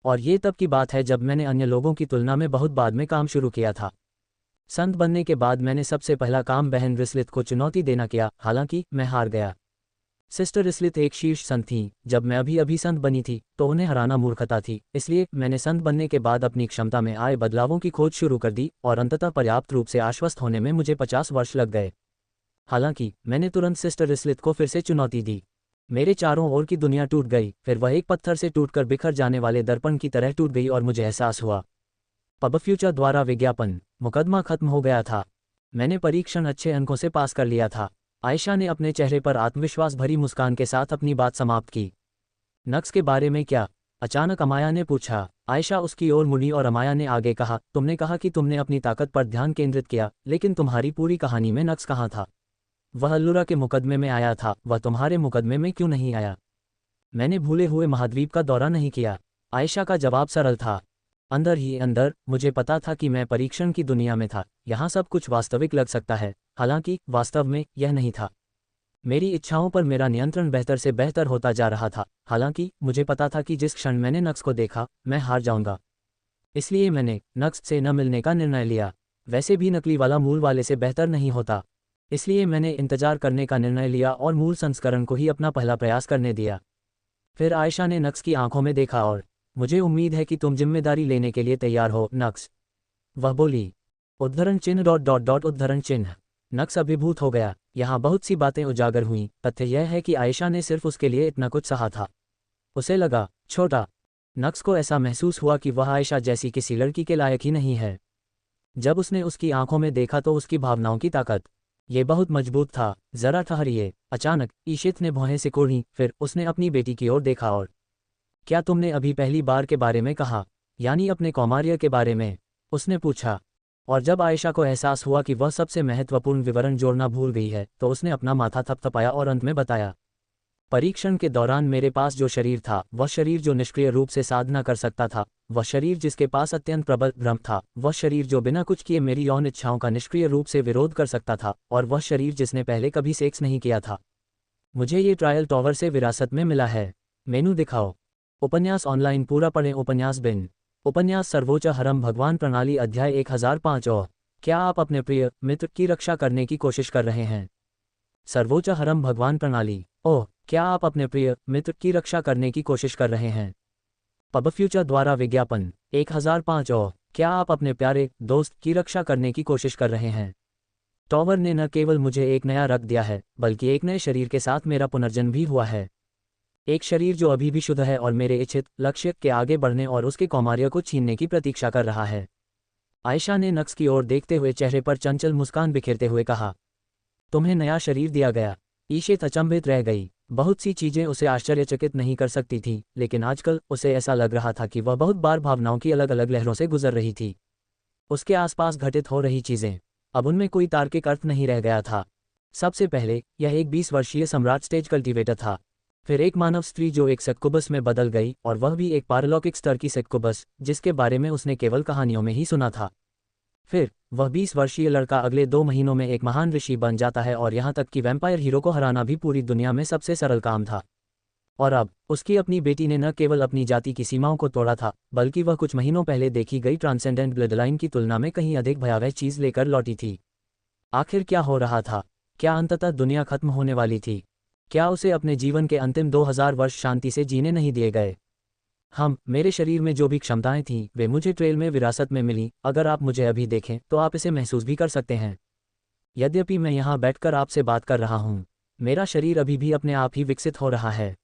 Speaker 1: और ये तब की बात है जब मैंने अन्य लोगों की तुलना में बहुत बाद में काम शुरू किया था। संत बनने के बाद मैंने सबसे पहला काम बहन रिस्लित को चुनौती देना किया, हालांकि मैं हार गया। सिस्टर रिस्लित एक शीर्ष संत थीं। जब मैं अभी अभी संत बनी थी तो उन्हें हराना मूर्खता थी, इसलिए मैंने संत बनने के बाद अपनी क्षमता में आए बदलावों की खोज शुरू कर दी और अंततः पर्याप्त रूप से आश्वस्त होने में मुझे 50 वर्ष लग गए। हालांकि मैंने तुरंत सिस्टर रिस्लित को फिर से चुनौती दी। मेरे चारों ओर की दुनिया टूट गई, फिर वह एक पत्थर से टूटकर बिखर जाने वाले दर्पण की तरह टूट गई और मुझे एहसास हुआ। पब फ्यूचर द्वारा विज्ञापन। मुकदमा खत्म हो गया था। मैंने परीक्षण अच्छे अंकों से पास कर लिया था। आयशा ने अपने चेहरे पर आत्मविश्वास भरी मुस्कान के साथ अपनी बात समाप्त की। नक्स के बारे में क्या? अचानक अमाया ने पूछा। आयशा उसकी ओर मुड़ी और अमाया ने आगे कहा, तुमने कहा कि तुमने अपनी ताकत पर ध्यान केंद्रित किया, लेकिन तुम्हारी पूरी कहानी में नक्स कहाँ था? वह अल्लुरा के मुकदमे में आया था, वह तुम्हारे मुकदमे में क्यों नहीं आया? मैंने भूले हुए महाद्वीप का दौरा नहीं किया। आयशा का जवाब सरल था। अंदर ही अंदर मुझे पता था कि मैं परीक्षण की दुनिया में था, यहाँ सब कुछ वास्तविक लग सकता है, हालांकि वास्तव में यह नहीं था। मेरी इच्छाओं पर मेरा नियंत्रण बेहतर से बेहतर होता जा रहा था, हालांकि मुझे पता था कि जिस क्षण मैंने नक्स को देखा, मैं हार जाऊंगा। इसलिए मैंने नक्स से न मिलने का निर्णय लिया। वैसे भी नकली वाला मूल वाले से बेहतर नहीं होता, इसलिए मैंने इंतजार करने का निर्णय लिया और मूल संस्करण को ही अपना पहला प्रयास करने दिया। फिर आयशा ने नक्स की आंखों में देखा और, मुझे उम्मीद है कि तुम जिम्मेदारी लेने के लिए तैयार हो, नक्स। वह बोली। उद्धरण चिन्ह डॉट डॉट डॉट उद्धरण चिन्ह। नक्स अभिभूत हो गया। यहाँ बहुत सी बातें उजागर हुईं। तथ्य यह है कि आयशा ने सिर्फ उसके लिए इतना कुछ सहा था। उसे लगा छोटा। नक्स को ऐसा महसूस हुआ कि वह आयशा जैसी किसी लड़की के लायक ही नहीं है। जब उसने उसकी आंखों में देखा तो उसकी भावनाओं की ताकत, ये बहुत मजबूत था। जरा ठहरिए, अचानक ईशित ने भौहें सिकोड़ी। फिर उसने अपनी बेटी की ओर देखा और, क्या तुमने अभी पहली बार के बारे में कहा, यानी अपने कौमार्य के बारे में? उसने पूछा। और जब आयशा को एहसास हुआ कि वह सबसे महत्वपूर्ण विवरण जोड़ना भूल गई है, तो उसने अपना माथा थपथपाया और अंत में बताया, परीक्षण के दौरान मेरे पास जो शरीर था, वह शरीर जो निष्क्रिय रूप से साधना कर सकता था, वह शरीर जिसके पास अत्यंत प्रबल भ्रम था, वह शरीर जो बिना कुछ किए मेरी यौन इच्छाओं का निष्क्रिय रूप से विरोध कर सकता था, और वह शरीर जिसने पहले कभी सेक्स नहीं किया था। मुझे ये ट्रायल टॉवर से विरासत में मिला है। मेनू दिखाओ। उपन्यास ऑनलाइन पूरा पढ़ें। उपन्यास बिन। उपन्यास सर्वोच्च हरम भगवान प्रणाली अध्याय 1005। क्या आप अपने प्रिय मित्र की रक्षा करने की कोशिश कर रहे हैं? सर्वोच्च हरम भगवान प्रणाली। ओह, क्या आप अपने प्रिय मित्र की रक्षा करने की कोशिश कर रहे हैं? पब फ्यूचर द्वारा विज्ञापन 1005। क्या आप अपने प्यारे दोस्त की रक्षा करने की कोशिश कर रहे हैं? टॉवर ने न केवल मुझे एक नया रख दिया है, बल्कि एक नए शरीर के साथ मेरा पुनर्जन्म भी हुआ है। एक शरीर जो अभी भी शुद्ध है और मेरे इच्छित लक्ष्य के आगे बढ़ने और उसके कौमार्य को छीनने की प्रतीक्षा कर रहा है। आयशा ने नक्स की ओर देखते हुए चेहरे पर चंचल मुस्कान बिखेरते हुए कहा, तुम्हें नया शरीर दिया गया? ईशित अचंभित रह गई। बहुत सी चीजें उसे आश्चर्यचकित नहीं कर सकती थी, लेकिन आजकल उसे ऐसा लग रहा था कि वह बहुत बार भावनाओं की अलग अलग लहरों से गुजर रही थी। उसके आसपास घटित हो रही चीजें, अब उनमें कोई तार्किक अर्थ नहीं रह गया था। सबसे पहले यह एक 20 वर्षीय सम्राट स्टेज कल्टीवेटर था। फिर एक मानव स्त्री जो एक सक्कुबस में बदल गई, और वह भी एक पारलौकिक स्तर की सक्कुबस, जिसके बारे में उसने केवल कहानियों में ही सुना था। फिर वह 20 वर्षीय लड़का अगले 2 महीनों में एक महान ऋषि बन जाता है, और यहाँ तक कि वैम्पायर हीरो को हराना भी पूरी दुनिया में सबसे सरल काम था। और अब उसकी अपनी बेटी ने न केवल अपनी जाति की सीमाओं को तोड़ा था, बल्कि वह कुछ महीनों पहले देखी गई ट्रांसेंडेंट ब्लडलाइन की तुलना में कहीं अधिक भयावह चीज लेकर लौटी थी। आखिर क्या हो रहा था? क्या अंततः दुनिया खत्म होने वाली थी? क्या उसे अपने जीवन के अंतिम 2000 वर्ष शांति से जीने नहीं दिए गए? मेरे शरीर में जो भी क्षमताएं थीं, वे मुझे ट्रेल में विरासत में मिली। अगर आप मुझे अभी देखें तो आप इसे महसूस भी कर सकते हैं। यद्यपि मैं यहाँ बैठकर आपसे बात कर रहा हूँ, मेरा शरीर अभी भी अपने आप ही विकसित हो रहा है।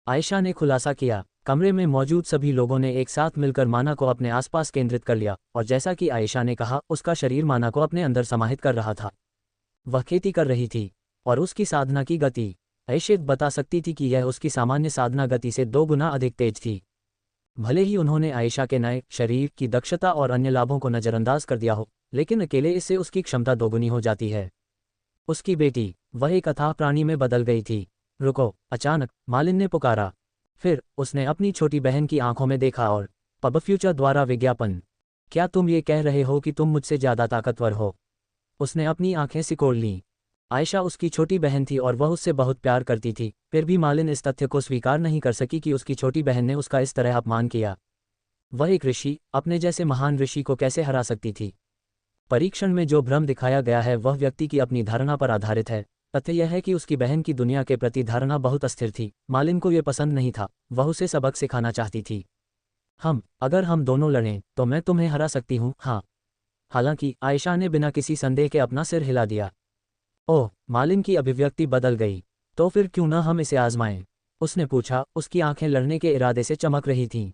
Speaker 1: आयशा ने खुलासा किया। कमरे में मौजूद सभी लोगों ने एक साथ मिलकर माना को अपने आसपास केंद्रित कर लिया, और जैसा कि आयशा ने कहा, उसका शरीर माना को अपने अंदर समाहित कर रहा था। वह खेती कर रही थी, और उसकी साधना की गति, आयशा बता सकती थी कि यह उसकी सामान्य साधना गति से 2 गुना अधिक तेज थी। भले ही उन्होंने आयशा के नए शरीर की दक्षता और अन्य लाभों को नज़रअंदाज कर दिया हो, लेकिन अकेले इससे उसकी क्षमता दोगुनी हो जाती है। उसकी बेटी, वह एक अथाह प्राणी में बदल गई थी। रुको, अचानक मालिन ने पुकारा। फिर उसने अपनी छोटी बहन की आंखों में देखा और, पब फ्यूचर द्वारा विज्ञापन, क्या तुम ये कह रहे हो कि तुम मुझसे ज़्यादा ताकतवर हो? उसने अपनी आंखें सिकोड़ लीं। आयशा उसकी छोटी बहन थी और वह उससे बहुत प्यार करती थी, फिर भी मालिन इस तथ्य को स्वीकार नहीं कर सकी कि उसकी छोटी बहन ने उसका इस तरह अपमान किया। वह एक ऋषि, अपने जैसे महान ऋषि को कैसे हरा सकती थी? परीक्षण में जो भ्रम दिखाया गया है वह व्यक्ति की अपनी धारणा पर आधारित है। तथ्य यह है कि उसकी बहन की दुनिया के प्रति धारणा बहुत अस्थिर थी। मालिन को यह पसंद नहीं था, वह उसे सबक सिखाना चाहती थी। अगर हम दोनों लड़ें तो मैं तुम्हें हरा सकती हूँ, हाँ। हालांकि आयशा ने बिना किसी संदेह के अपना सिर हिला दिया। ओह, मालिन की अभिव्यक्ति बदल गई। तो फिर क्यों ना हम इसे आजमाएं? उसने पूछा। उसकी आंखें लड़ने के इरादे से चमक रही थीं।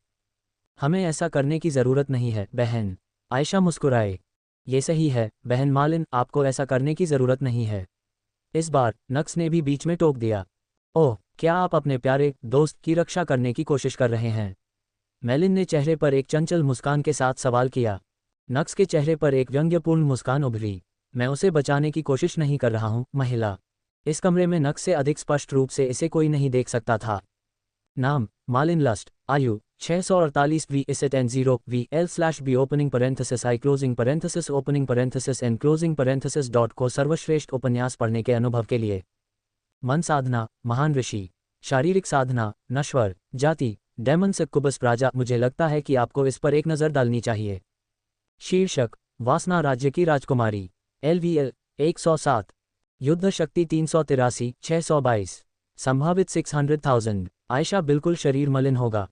Speaker 1: हमें ऐसा करने की जरूरत नहीं है, बहन। आयशा मुस्कुराए। ये सही है, बहन मालिन, आपको ऐसा करने की जरूरत नहीं है। इस बार नक्स ने भी बीच में टोक दिया। ओह, क्या आप अपने प्यारे दोस्त की रक्षा करने की कोशिश कर रहे हैं? मेलिन ने चेहरे पर एक चंचल मुस्कान के साथ सवाल किया। नक्स के चेहरे पर एक व्यंग्यपूर्ण मुस्कान उभरी। मैं उसे बचाने की कोशिश नहीं कर रहा हूँ, महिला। इस कमरे में नक्स से अधिक स्पष्ट रूप से इसे कोई नहीं देख सकता था। नाम मालिन लस्ट। आयु 648 वी इसेट एन 0 वी L/B opening parenthesis I closing parenthesis opening parenthesis and closing parenthesis को सर्वश्रेष्ठ उपन्यास पढ़ने के अनुभव के लिए। मन साधना महान ऋषि। शारीरिक साधना नश्वर जाति डेमन सक्कुबस राजा। मुझे लगता है कि आपको इस पर एक नज़र डालनी चाहिए। शीर्षक वासना राज्य की राजकुमारी। LVL 107। युद्ध शक्ति 383 622। संभावित 600,000। आयशा बिल्कुल शरीर मलिन होगा।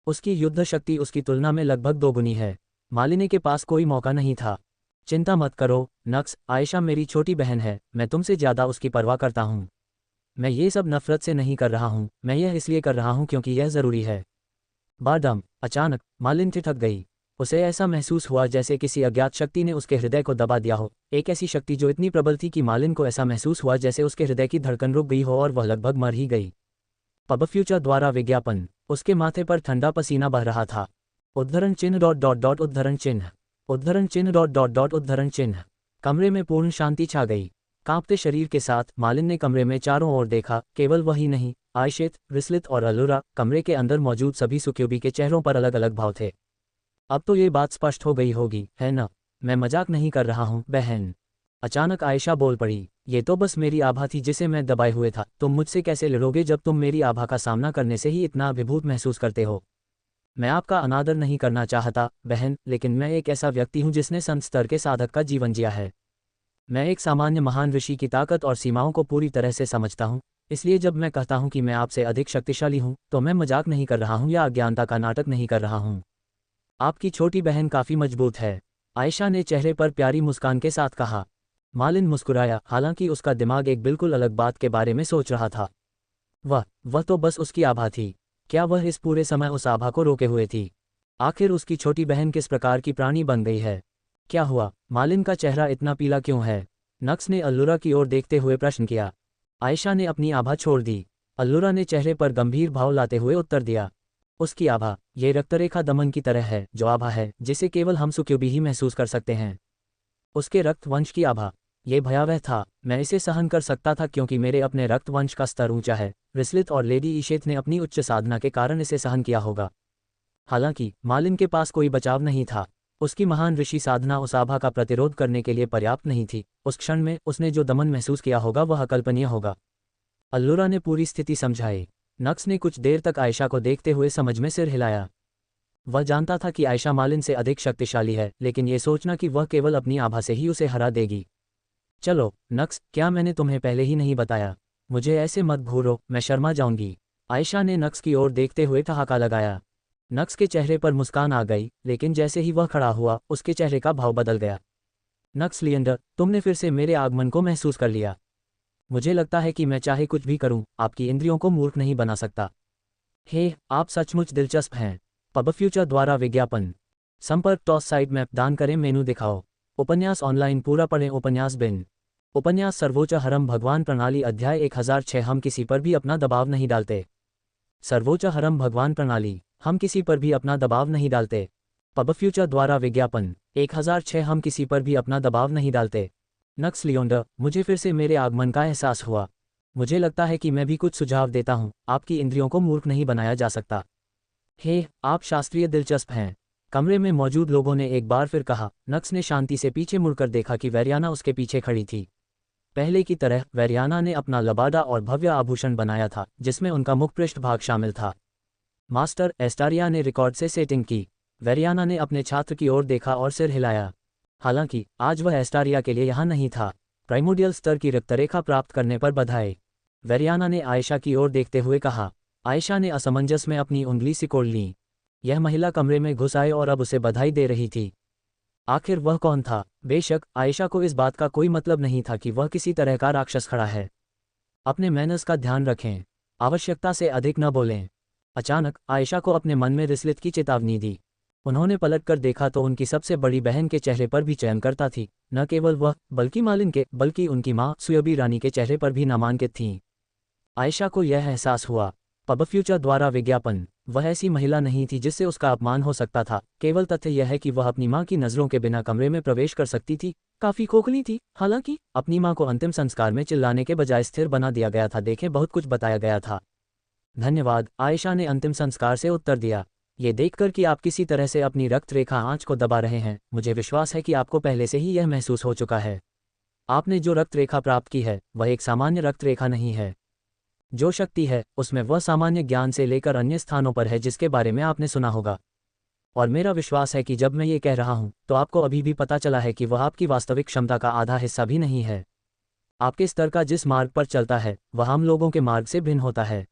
Speaker 1: उसकी युद्ध शक्ति उसकी तुलना में लगभग दोगुनी है। मालिनी के पास कोई मौका नहीं था। चिंता मत करो नक्स, आयशा मेरी छोटी बहन है, मैं तुमसे ज़्यादा उसकी परवाह करता हूँ। मैं ये सब नफरत से नहीं कर रहा हूँ, मैं यह इसलिए कर रहा हूँ क्योंकि यह ज़रूरी है। बादम। अचानक मालिन ठिठक गई। उसे ऐसा महसूस हुआ जैसे किसी अज्ञात शक्ति ने उसके हृदय को दबा दिया हो, एक ऐसी शक्ति जो इतनी प्रबल थी कि मालिन को ऐसा महसूस हुआ जैसे उसके हृदय की धड़कन रुक गई हो और वह लगभग मर ही गई। पब फ्यूचर द्वारा विज्ञापन। उसके माथे पर ठंडा पसीना बह रहा था। उद्धरण चिन्ह उद्धरण चिन्ह उद्धरण चिन्ह उद्धरण चिन्ह। कमरे में पूर्ण शांति छा गई। कांपते शरीर के साथ मालिन ने कमरे में चारों ओर देखा। केवल वही नहीं, आयशित, रिस्लित और अल्लुरा, कमरे के अंदर मौजूद सभी सुक्यूबी के चेहरों पर अलग अलग भाव थे। अब तो ये बात स्पष्ट हो गई होगी, है ना? मैं मजाक नहीं कर रहा हूँ बहन। अचानक आयशा बोल पड़ी। ये तो बस मेरी आभा थी जिसे मैं दबाए हुए था। तुम मुझसे कैसे लड़ोगे जब तुम मेरी आभा का सामना करने से ही इतना अभिभूत महसूस करते हो? मैं आपका अनादर नहीं करना चाहता बहन, लेकिन मैं एक ऐसा व्यक्ति हूँ जिसने संत स्तर के साधक का जीवन जिया है। मैं एक सामान्य महान ऋषि की ताकत और सीमाओं को पूरी तरह से समझता हूँ। इसलिए जब मैं कहता हूँ कि मैं आपसे अधिक शक्तिशाली हूँ, तो मैं मजाक नहीं कर रहा हूँ या अज्ञानता का नाटक नहीं कर रहा हूँ। आपकी छोटी बहन काफ़ी मजबूत है, आयशा ने चेहरे पर प्यारी मुस्कान के साथ कहा। मालिन मुस्कुराया, हालांकि उसका दिमाग एक बिल्कुल अलग बात के बारे में सोच रहा था। वह तो बस उसकी आभा थी। क्या वह इस पूरे समय उस आभा को रोके हुए थी? आखिर उसकी छोटी बहन किस प्रकार की प्राणी बन गई है? क्या हुआ? मालिन का चेहरा इतना पीला क्यों है? नक्स ने अल्लुरा की ओर देखते हुए प्रश्न किया। आयशा ने अपनी आभा छोड़ दी। अल्लुरा ने चेहरे पर गंभीर भाव लाते हुए उत्तर दिया। उसकी आभा, ये रक्तरेखा दमन की तरह है, जो आभा है जिसे केवल हम सुक्यूबी ही महसूस कर सकते हैं। उसके रक्त वंश की आभा, ये भयावह था। मैं इसे सहन कर सकता था क्योंकि मेरे अपने रक्त वंश का स्तर ऊंचा है। रिस्लित और लेडी ईशेत ने अपनी उच्च साधना के कारण इसे सहन किया होगा। हालांकि मालिन के पास कोई बचाव नहीं था। उसकी महान ऋषि साधना उस आभा का प्रतिरोध करने के लिए पर्याप्त नहीं थी। उस क्षण में उसने जो दमन महसूस किया होगा वह अकल्पनीय होगा। अल्लुरा ने पूरी स्थिति समझाई। नक्स ने कुछ देर तक आयशा को देखते हुए समझ में सिर हिलाया। वह जानता था कि आयशा मालिन से अधिक शक्तिशाली है, लेकिन ये सोचना कि वह केवल अपनी आभा से ही उसे हरा देगी। चलो नक्स, क्या मैंने तुम्हें पहले ही नहीं बताया? मुझे ऐसे मत घूरो, मैं शर्मा जाऊंगी। आयशा ने नक्स की ओर देखते हुए ठहाका लगाया। नक्स के चेहरे पर मुस्कान आ गई, लेकिन जैसे ही वह खड़ा हुआ उसके चेहरे का भाव बदल गया। नक्स लिएंडर, तुमने फिर से मेरे आगमन को महसूस कर लिया। मुझे लगता है कि मैं चाहे कुछ भी करूं, आपकी इंद्रियों को मूर्ख नहीं बना सकता। हे, आप सचमुच दिलचस्प हैं। पब फ्यूचर द्वारा विज्ञापन। संपर्क टॉस साइट मैप दान करें, मेनू दिखाओ। उपन्यास ऑनलाइन पूरा पढ़ें। उपन्यास बिन। उपन्यास सर्वोच्च हरम भगवान प्रणाली अध्याय 1006। हम किसी पर भी अपना दबाव नहीं डालते। सर्वोच्च हरम भगवान प्रणाली। हम किसी पर भी अपना दबाव नहीं डालते। पब फ्यूचर द्वारा विज्ञापन 1006। हम किसी पर भी अपना दबाव नहीं डालते। नक्स लियोंडर, मुझे फिर से मेरे आगमन का एहसास हुआ। मुझे लगता है कि मैं भी कुछ सुझाव देता हूँ। आपकी इंद्रियों को मूर्ख नहीं बनाया जा सकता। हे, आप शास्त्रीय दिलचस्प हैं। कमरे में मौजूद लोगों ने एक बार फिर कहा। नक्स ने शांति से पीछे मुड़कर देखा कि वेरियाना उसके पीछे खड़ी थी। पहले की तरह वेरियाना ने अपना लबादा और भव्य आभूषण बनाया था, जिसमें उनका मुख पृष्ठभाग शामिल था। मास्टर, एस्टारिया ने रिकॉर्ड से सेटिंग की। वेरियाना ने अपने छात्र की ओर देखा और सिर हिलाया। हालांकि आज वह एस्टारिया के लिए यहाँ नहीं था। प्राइमोडियल स्तर की रक्तरेखा प्राप्त करने पर बधाई, वेरियाना ने आयशा की ओर देखते हुए कहा। आयशा ने असमंजस में अपनी उंगली सिकोड़ ली। यह महिला कमरे में घुस आए और अब उसे बधाई दे रही थी। आखिर वह कौन था? बेशक आयशा को इस बात का कोई मतलब नहीं था कि वह किसी तरह का राक्षस खड़ा है। अपने मैनर्स का ध्यान रखें। आवश्यकता से अधिक न बोलें। अचानक आयशा को अपने मन में रिस्लित की चेतावनी दी। उन्होंने पलटकर देखा तो उनकी सबसे बड़ी बहन के चेहरे पर भी चयन करता थी। न केवल वह, बल्कि मालिन के, बल्कि उनकी माँ सुयबी रानी के चेहरे पर भी नामांकित थीं। आयशा को यह एहसास हुआ। पब फ्यूचर द्वारा विज्ञापन। वह ऐसी महिला नहीं थी जिससे उसका अपमान हो सकता था, केवल तथ्य यह है कि वह अपनी माँ की नज़रों के बिना कमरे में प्रवेश कर सकती थी। काफ़ी खोखली थी, हालांकि अपनी माँ को अंतिम संस्कार में चिल्लाने के बजाय स्थिर बना दिया गया था। देखें, बहुत कुछ बताया गया था। धन्यवाद, आयशा ने अंतिम संस्कार से उत्तर दिया। ये देखकर कि आप किसी तरह से अपनी रक्त रेखा आंच को दबा रहे हैं, मुझे विश्वास है कि आपको पहले से ही यह महसूस हो चुका है। आपने जो रक्त रेखा प्राप्त की है वह एक सामान्य रक्त रेखा नहीं है। जो शक्ति है उसमें वह सामान्य ज्ञान से लेकर अन्य स्थानों पर है जिसके बारे में आपने सुना होगा। और मेरा विश्वास है कि जब मैं ये कह रहा हूँ तो आपको अभी भी पता चला है कि वह आपकी वास्तविक क्षमता का आधा हिस्सा भी नहीं है। आपके स्तर का जिस मार्ग पर चलता है वह हम लोगों के मार्ग से भिन्न होता है।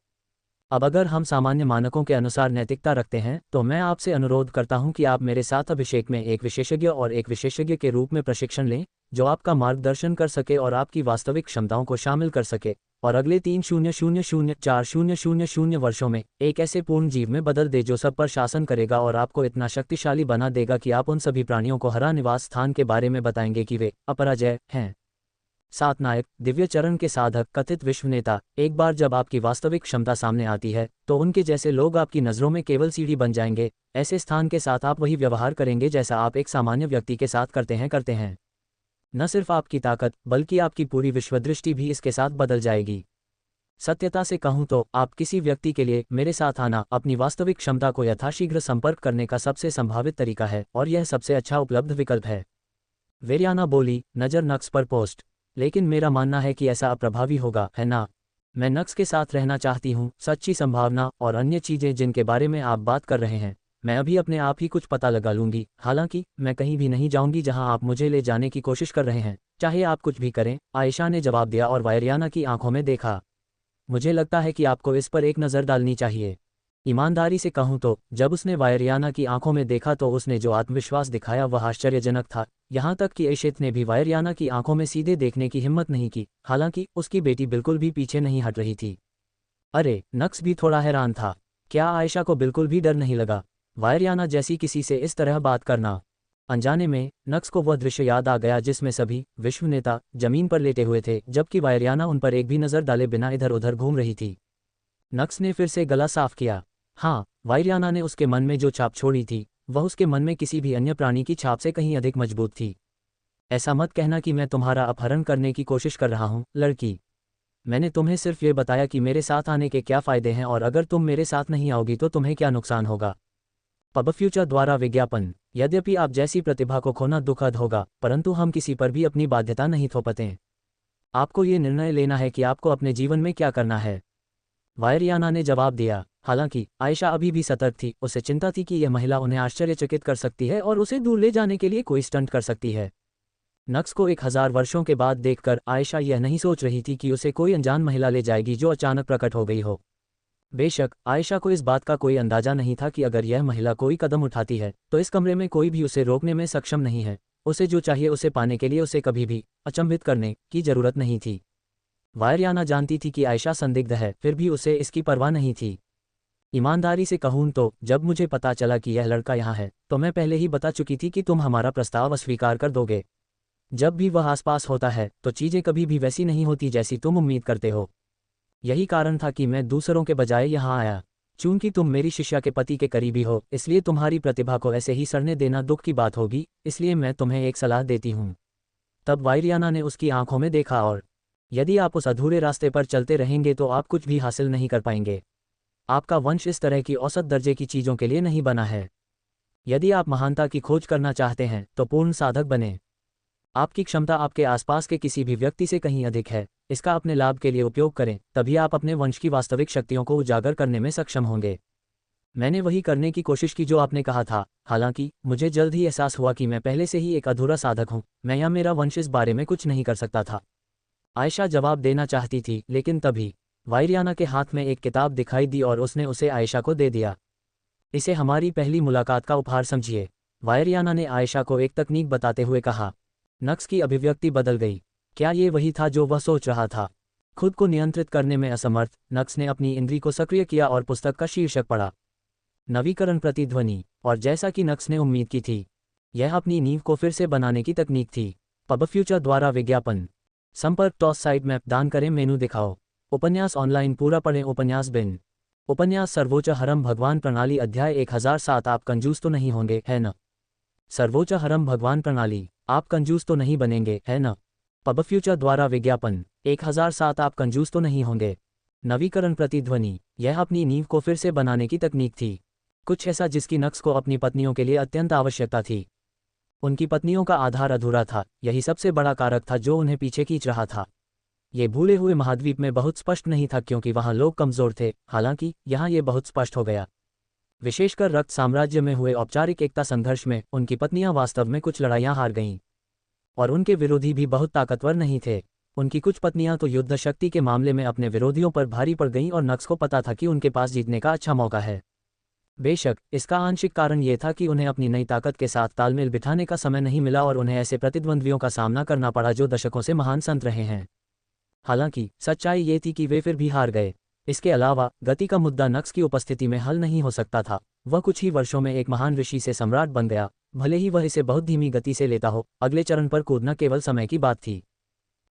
Speaker 1: अब अगर हम सामान्य मानकों के अनुसार नैतिकता रखते हैं तो मैं आपसे अनुरोध करता हूं कि आप मेरे साथ अभिषेक में एक विशेषज्ञ और एक विशेषज्ञ के रूप में प्रशिक्षण लें, जो आपका मार्गदर्शन कर सके और आपकी वास्तविक क्षमताओं को शामिल कर सके, और अगले 3,000,4,000 वर्षों में एक ऐसे पूर्ण जीव में बदल दे जो सब पर शासन करेगा और आपको इतना शक्तिशाली बना देगा कि आप उन सभी प्राणियों को हरा निवास स्थान के बारे में बताएंगे कि वे अपराजय हैं। सात नायक, दिव्य चरण के साधक, कथित विश्व नेता। एक बार जब आपकी वास्तविक क्षमता सामने आती है तो उनके जैसे लोग आपकी नज़रों में केवल सीढ़ी बन जाएंगे। ऐसे स्थान के साथ आप वही व्यवहार करेंगे जैसा आप एक सामान्य व्यक्ति के साथ करते हैं। न सिर्फ आपकी ताकत बल्कि आपकी पूरी विश्वदृष्टि भी इसके साथ बदल जाएगी। सत्यता से कहूं तो आप किसी व्यक्ति के लिए मेरे साथ आना अपनी वास्तविक क्षमता को यथाशीघ्र संपर्क करने का सबसे संभावित तरीका है और यह सबसे अच्छा उपलब्ध विकल्प है। वेरियाना बोली, नज़र नक्स पर पोस्ट। लेकिन मेरा मानना है कि ऐसा अप्रभावी होगा, है ना? मैं नक्स के साथ रहना चाहती हूँ, सच्ची संभावना और अन्य चीज़ें जिनके बारे में आप बात कर रहे हैं। मैं अभी अपने आप ही कुछ पता लगा लूंगी। हालांकि मैं कहीं भी नहीं जाऊंगी जहां आप मुझे ले जाने की कोशिश कर रहे हैं, चाहे आप कुछ भी करें, आयशा ने जवाब दिया और वायरियाना की आंखों में देखा। मुझे लगता है कि आपको इस पर एक नज़र डालनी चाहिए। ईमानदारी से कहूं तो जब उसने वायरियाना की आंखों में देखा तो उसने जो आत्मविश्वास दिखाया वह आश्चर्यजनक था। यहाँ तक कि इशित ने भी वायरियाना की आंखों में सीधे देखने की हिम्मत नहीं की, हालांकि उसकी बेटी बिल्कुल भी पीछे नहीं हट रही थी। अरे, नक्स भी थोड़ा हैरान था। क्या आयशा को बिल्कुल भी डर नहीं लगा? वायरियाना जैसी किसी से इस तरह बात करना। अनजाने में नक्स को वह दृश्य याद आ गया जिसमें सभी विश्व नेता जमीन पर लेटे हुए थे, जबकि वायरियाना उन पर एक भी नज़र डाले बिना इधर उधर घूम रही थी। नक्स ने फिर से गला साफ किया। हाँ, वायरियाना ने उसके मन में जो छाप छोड़ी थी वह उसके मन में किसी भी अन्य प्राणी की छाप से कहीं अधिक मजबूत थी। ऐसा मत कहना कि मैं तुम्हारा अपहरण करने की कोशिश कर रहा हूँ, लड़की। मैंने तुम्हें सिर्फ ये बताया कि मेरे साथ आने के क्या फ़ायदे हैं और अगर तुम मेरे साथ नहीं आओगी तो तुम्हें क्या नुकसान होगा। पबफ्यूचर द्वारा विज्ञापन। यद्यपि आप जैसी प्रतिभा को खोना दुखद होगा, परंतु हम किसी पर भी अपनी बाध्यता नहीं थोपते। आपको ये निर्णय लेना है कि आपको अपने जीवन में क्या करना है। वायरियाना ने जवाब दिया। हालांकि आयशा अभी भी सतर्क थी, उसे चिंता थी कि यह महिला उन्हें आश्चर्यचकित कर सकती है और उसे दूर ले जाने के लिए कोई स्टंट कर सकती है। नक्स को 1000 वर्षों के बाद देखकर आयशा यह नहीं सोच रही थी कि उसे कोई अनजान महिला ले जाएगी जो अचानक प्रकट हो गई हो। बेशक आयशा को इस बात का कोई अंदाजा नहीं था कि अगर यह महिला कोई कदम उठाती है तो इस कमरे में कोई भी उसे रोकने में सक्षम नहीं है। उसे जो चाहिए उसे पाने के लिए उसे कभी भी अचंभित करने की जरूरत नहीं थी। वायरियाना जानती थी कि आयशा संदिग्ध है, फिर भी उसे इसकी परवाह नहीं थी। ईमानदारी से कहूं तो जब मुझे पता चला कि यह लड़का यहाँ है तो मैं पहले ही बता चुकी थी कि तुम हमारा प्रस्ताव अस्वीकार कर दोगे। जब भी वह आसपास होता है तो चीज़ें कभी भी वैसी नहीं होती जैसी तुम उम्मीद करते हो। यही कारण था कि मैं दूसरों के बजाय यहाँ आया। चूंकि तुम मेरी शिष्या के पति के करीबी हो, इसलिए तुम्हारी प्रतिभा को ऐसे ही सड़ने देना दुख की बात होगी, इसलिए मैं तुम्हें एक सलाह देती हूँ। तब वायरियाना ने उसकी आंखों में देखा, और यदि आप उस अधूरे रास्ते पर चलते रहेंगे तो आप कुछ भी हासिल नहीं कर पाएंगे। आपका वंश इस तरह की औसत दर्जे की चीज़ों के लिए नहीं बना है। यदि आप महानता की खोज करना चाहते हैं तो पूर्ण साधक बने। आपकी क्षमता आपके आसपास के किसी भी व्यक्ति से कहीं अधिक है, इसका अपने लाभ के लिए उपयोग करें, तभी आप अपने वंश की वास्तविक शक्तियों को उजागर करने में सक्षम होंगे। मैंने वही करने की कोशिश की जो आपने कहा था। हालांकि मुझे जल्द ही एहसास हुआ कि मैं पहले से ही एक अधूरा साधक हूँ, मैं या मेरा वंश इस बारे में कुछ नहीं कर सकता था। आयशा जवाब देना चाहती थी, लेकिन तभी वायरियाना के हाथ में एक किताब दिखाई दी और उसने उसे आयशा को दे दिया। इसे हमारी पहली मुलाकात का उपहार समझिए, वायरियाना ने आयशा को एक तकनीक बताते हुए कहा। नक्स की अभिव्यक्ति बदल गई। क्या ये वही था जो वह सोच रहा था? खुद को नियंत्रित करने में असमर्थ, नक्स ने अपनी इंद्री को सक्रिय किया और पुस्तक का शीर्षक पढ़ा। नवीकरण प्रतिध्वनि। और जैसा कि नक्स ने उम्मीद की थी, यह अपनी नींव को फिर से बनाने की तकनीक थी। पबफ्यूचर द्वारा विज्ञापन। संपर्क टॉस साइट मैप दान करें, मेनू दिखाओ। उपन्यास ऑनलाइन पूरा पढ़ें, उपन्यास बिन। उपन्यास सर्वोच्च हरम भगवान प्रणाली अध्याय 1007 आप कंजूस तो नहीं होंगे, है न? सर्वोच्च हरम भगवान प्रणाली, आप कंजूस तो नहीं बनेंगे, है न? पब फ्यूचर द्वारा विज्ञापन 1007 आप कंजूस तो नहीं होंगे। नवीकरण प्रतिध्वनि, यह अपनी नींव को फिर से बनाने की तकनीक थी। कुछ ऐसा जिसकी नक्स को अपनी पत्नियों के लिए अत्यंत आवश्यकता थी। उनकी पत्नियों का आधार अधूरा था, यही सबसे बड़ा कारक था जो उन्हें पीछे खींच रहा था। ये भूले हुए महाद्वीप में बहुत स्पष्ट नहीं था क्योंकि वहां लोग कमजोर थे, हालांकि यहां ये बहुत स्पष्ट हो गया। विशेषकर रक्त साम्राज्य में हुए औपचारिक एकता संघर्ष में उनकी पत्नियां वास्तव में कुछ लड़ाइयां हार गईं। और उनके विरोधी भी बहुत ताकतवर नहीं थे। उनकी कुछ पत्नियां तो युद्ध शक्ति के मामले में अपने विरोधियों पर भारी पड़ गईं और नक्स को पता था कि उनके पास जीतने का अच्छा मौका है। बेशक इसका आंशिक कारण ये था कि उन्हें अपनी नई ताकत के साथ तालमेल बिठाने का समय नहीं मिला और उन्हें ऐसे प्रतिद्वंद्वियों का सामना करना पड़ा जो दशकों से महान संत रहे हैं। हालांकि सच्चाई ये थी कि वे फिर भी हार गए। इसके अलावा गति का मुद्दा नक्स की उपस्थिति में हल नहीं हो सकता था। वह कुछ ही वर्षों में एक महान ऋषि से सम्राट बन गया, भले ही वह इसे बहुत धीमी गति से लेता हो। अगले चरण पर कूदना केवल समय की बात थी।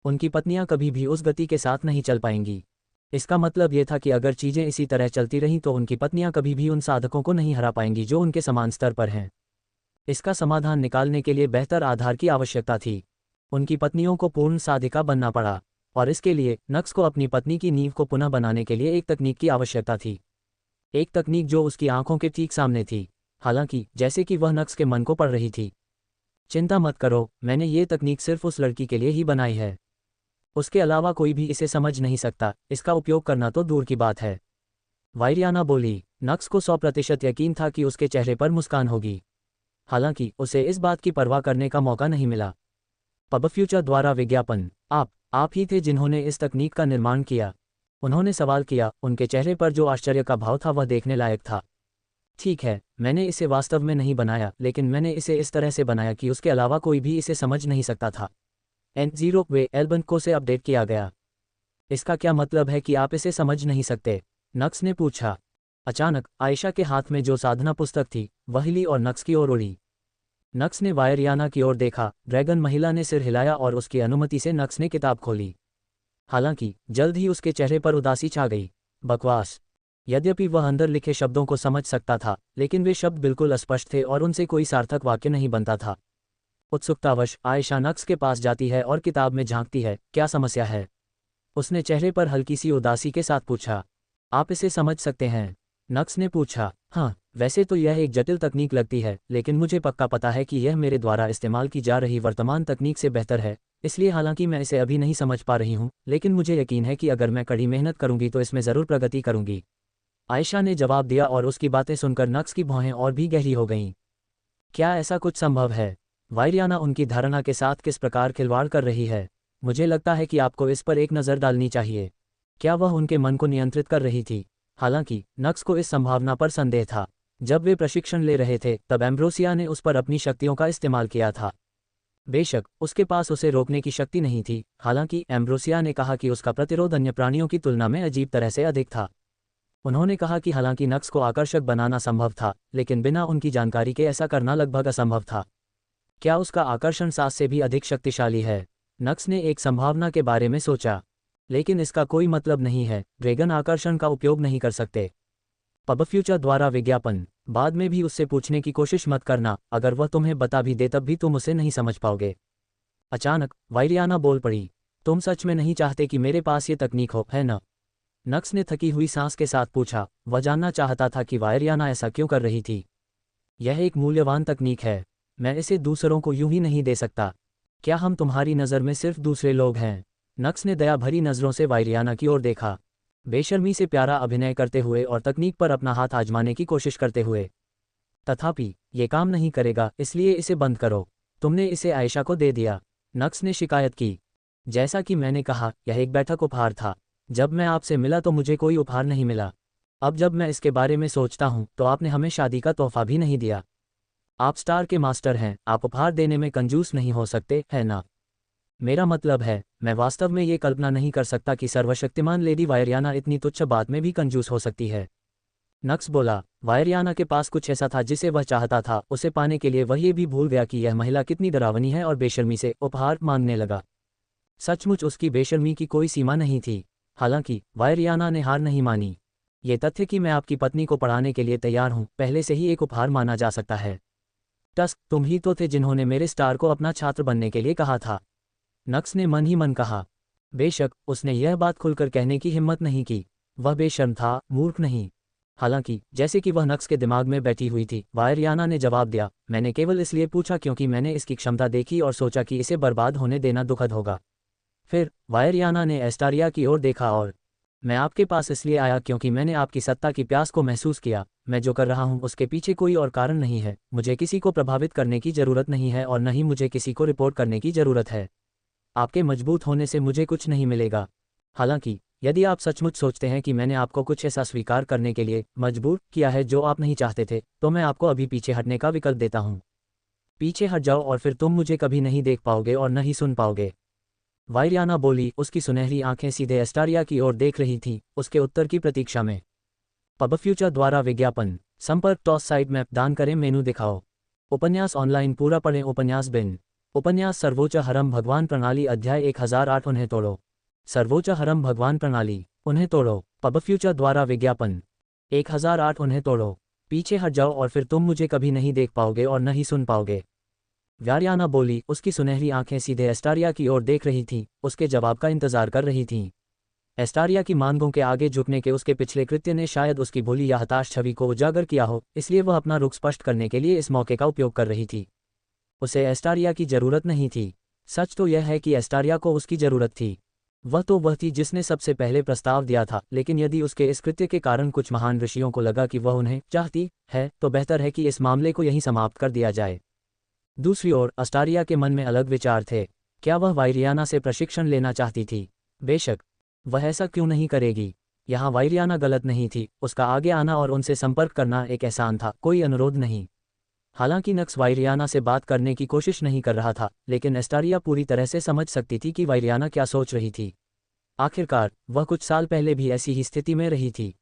Speaker 1: उनकी पत्नियां कभी भी उस गति के साथ नहीं चल पाएंगी। इसका मतलब यह था कि अगर चीजें इसी तरह चलती रहीं तो उनकी पत्नियां कभी भी उन साधकों को नहीं हरा पाएंगी जो उनके समान स्तर पर हैं। इसका समाधान निकालने के लिए बेहतर आधार की आवश्यकता थी। उनकी पत्नियों को पूर्ण साधिका बनना पड़ा और इसके लिए नक्स को अपनी पत्नी की नींव को पुनः बनाने के लिए एक तकनीक की आवश्यकता थी। एक तकनीक जो उसकी आंखों के ठीक सामने थी, हालांकि जैसे कि वह नक्स के मन को पढ़ रही थी। चिंता मत करो, मैंने ये तकनीक सिर्फ उस लड़की के लिए ही बनाई है। उसके अलावा कोई भी इसे समझ नहीं सकता, इसका उपयोग करना तो दूर की बात है। वायरियाना बोली। नक्स को 100% यकीन था कि उसके चेहरे पर मुस्कान होगी। हालांकि उसे इस बात की परवाह करने का मौका नहीं मिला। पब फ्यूचर द्वारा विज्ञापन, आप ही थे जिन्होंने इस तकनीक का निर्माण किया? उन्होंने सवाल किया। उनके चेहरे पर जो आश्चर्य का भाव था वह देखने लायक था। ठीक है, मैंने इसे वास्तव में नहीं बनाया, लेकिन मैंने इसे इस तरह से बनाया कि उसके अलावा कोई भी इसे समझ नहीं सकता था। N0 वे एल्बन को से अपडेट किया गया। इसका क्या मतलब है कि आप इसे समझ नहीं सकते? नक्स ने पूछा। अचानक आयशा के हाथ में जो साधना पुस्तक थी वह हिली और नक्स की ओर उड़ी। नक्स ने वायरियाना की ओर देखा। ड्रैगन महिला ने सिर हिलाया और उसकी अनुमति से नक्स ने किताब खोली। हालांकि जल्द ही उसके चेहरे पर उदासी छा गई। बकवास। यद्यपि वह अंदर लिखे शब्दों को समझ सकता था, लेकिन वे शब्द बिल्कुल अस्पष्ट थे और उनसे कोई सार्थक वाक्य नहीं बनता था। उत्सुकतावश आयशा नक्स के पास जाती है और किताब में झांकती है। क्या समस्या है? उसने चेहरे पर हल्की सी उदासी के साथ पूछा। आप इसे समझ सकते हैं? नक्स ने पूछा। हाँ, वैसे तो यह एक जटिल तकनीक लगती है, लेकिन मुझे पक्का पता है कि यह मेरे द्वारा इस्तेमाल की जा रही वर्तमान तकनीक से बेहतर है। इसलिए हालांकि मैं इसे अभी नहीं समझ पा रही हूँ, लेकिन मुझे यकीन है कि अगर मैं कड़ी मेहनत करूंगी तो इसमें ज़रूर प्रगति करूंगी। आयशा ने जवाब दिया और उसकी बातें सुनकर नक्स की भौहें और भी गहरी हो गईं। क्या ऐसा कुछ संभव है? वायरियाना उनकी धारणा के साथ किस प्रकार खिलवाड़ कर रही है? मुझे लगता है कि आपको इस पर एक नज़र डालनी चाहिए। क्या वह उनके मन को नियंत्रित कर रही थी? हालांकि नक्स को इस संभावना पर संदेह था। जब वे प्रशिक्षण ले रहे थे तब एम्ब्रोसिया ने उस पर अपनी शक्तियों का इस्तेमाल किया था। बेशक उसके पास उसे रोकने की शक्ति नहीं थी। हालांकि एम्ब्रोसिया ने कहा कि उसका प्रतिरोध अन्य प्राणियों की तुलना में अजीब तरह से अधिक था। उन्होंने कहा कि हालांकि नक्स को आकर्षक बनाना संभव था, लेकिन बिना उनकी जानकारी के ऐसा करना लगभग असंभव था। क्या उसका आकर्षण सास से भी अधिक शक्तिशाली है? नक्स ने एक संभावना के बारे में सोचा। लेकिन इसका कोई मतलब नहीं है, ड्रैगन आकर्षण का उपयोग नहीं कर सकते। पब फ्यूचर द्वारा विज्ञापन, बाद में भी उससे पूछने की कोशिश मत करना। अगर वह तुम्हें बता भी दे तब भी तुम उसे नहीं समझ पाओगे। अचानक वायरियाना बोल पड़ी। तुम सच में नहीं चाहते कि मेरे पास ये तकनीक हो, है न? नक्स ने थकी हुई सांस के साथ पूछा। वह जानना चाहता था कि वायरियाना ऐसा क्यों कर रही थी। यह एक मूल्यवान तकनीक है, मैं इसे दूसरों को यूं ही नहीं दे सकता। क्या हम तुम्हारी नज़र में सिर्फ दूसरे लोग हैं? नक्स ने दया भरी नज़रों से वायरियाना की ओर देखा, बेशर्मी से प्यारा अभिनय करते हुए और तकनीक पर अपना हाथ आजमाने की कोशिश करते हुए। तथापि ये काम नहीं करेगा, इसलिए इसे बंद करो। तुमने इसे आयशा को दे दिया, नक्स ने शिकायत की। जैसा कि मैंने कहा, यह एक बैठक उपहार था। जब मैं आपसे मिला तो मुझे कोई उपहार नहीं मिला। अब जब मैं इसके बारे में सोचता हूँ तो आपने हमें शादी का तोहफा भी नहीं दिया। आप स्टार के मास्टर हैं, आप उपहार देने में कंजूस नहीं हो सकते, है ना? मेरा मतलब है, मैं वास्तव में ये कल्पना नहीं कर सकता कि सर्वशक्तिमान लेडी वायरियाना इतनी तुच्छ बात में भी कंजूस हो सकती है। नक्स बोला। वायरियाना के पास कुछ ऐसा था जिसे वह चाहता था। उसे पाने के लिए वह ये भी भूल गया कि यह महिला कितनी डरावनी है और बेशर्मी से उपहार मांगने लगा। सचमुच उसकी बेशर्मी की कोई सीमा नहीं थी। हालांकि वायरियाना ने हार नहीं मानी। ये तथ्य कि मैं आपकी पत्नी को पढ़ाने के लिए तैयार हूँ पहले से ही एक उपहार माना जा सकता है। टस्क, तुम ही तो थे जिन्होंने मेरे स्टार को अपना छात्र बनने के लिए कहा था। नक्स ने मन ही मन कहा। बेशक उसने यह बात खुलकर कहने की हिम्मत नहीं की। वह बेशर्म था, मूर्ख नहीं। हालांकि जैसे कि वह नक्स के दिमाग में बैठी हुई थी, वायरियाना ने जवाब दिया, मैंने केवल इसलिए पूछा क्योंकि मैंने इसकी क्षमता देखी और सोचा कि इसे बर्बाद होने देना दुखद होगा। फिर वायरियाना ने एस्टारिया की ओर देखा और मैं आपके पास इसलिए आया क्योंकि मैंने आपकी सत्ता की प्यास को महसूस किया। मैं जो कर रहा हूँ उसके पीछे कोई और कारण नहीं है। मुझे किसी को प्रभावित करने की जरूरत नहीं है और न ही मुझे किसी को रिपोर्ट करने की जरूरत है। आपके मजबूत होने से मुझे कुछ नहीं मिलेगा। हालांकि यदि आप सचमुच सोचते हैं कि मैंने आपको कुछ ऐसा स्वीकार करने के लिए मजबूर किया है जो आप नहीं चाहते थे, तो मैं आपको अभी पीछे हटने का विकल्प देता हूँ। पीछे हट जाओ और फिर तुम मुझे कभी नहीं देख पाओगे और न ही सुन पाओगे। वायरियाना बोली, उसकी सुनहरी आंखें सीधे एस्टारिया की ओर देख रही थीं, उसके उत्तर की प्रतीक्षा में। पब फ्यूचर द्वारा विज्ञापन। संपर्क टॉस साइट मैप दान करें मेनू दिखाओ। उपन्यास ऑनलाइन पूरा पढ़ें। उपन्यास बिन। उपन्यास सर्वोच्च हरम भगवान प्रणाली अध्याय 1008 उन्हें तोड़ो। सर्वोच्च हरम भगवान प्रणाली उन्हें तोड़ो। पब फ्यूचर द्वारा विज्ञापन। 1008 उन्हें तोड़ो। पीछे हट जाओ और फिर तुम मुझे कभी नहीं देख पाओगे और न ही सुन पाओगे। वायरियाना बोली, उसकी सुनहरी आंखें सीधे एस्टारिया की ओर देख रही थीं, उसके जवाब का इंतजार कर रही थीं। एस्टारिया की मांगों के आगे झुकने के उसके पिछले कृत्य ने शायद उसकी भूली या हताश छवि को उजागर किया हो, इसलिए वह अपना रुख स्पष्ट करने के लिए इस मौके का उपयोग कर रही थी। उसे एस्टारिया की जरूरत नहीं थी। सच तो यह है कि एस्टारिया को उसकी जरूरत थी। वह थी जिसने सबसे पहले प्रस्ताव दिया था, लेकिन यदि उसके इस कृत्य के कारण कुछ महान ऋषियों को लगा कि वह उन्हें चाहती है, तो बेहतर है कि इस मामले को यहीं समाप्त कर दिया जाए। दूसरी ओर एस्टारिया के मन में अलग विचार थे। क्या वह वायरियाना से प्रशिक्षण लेना चाहती थी? बेशक। वह ऐसा क्यों नहीं करेगी? यहाँ वायरियाना गलत नहीं थी, उसका आगे आना और उनसे संपर्क करना एक एहसान था, कोई अनुरोध नहीं। हालांकि नक्स वायरियाना से बात करने की कोशिश नहीं कर रहा था, लेकिन एस्टारिया पूरी तरह से समझ सकती थी कि वायरियाना क्या सोच रही थी। आखिरकार वह कुछ साल पहले भी ऐसी ही स्थिति में रही थी।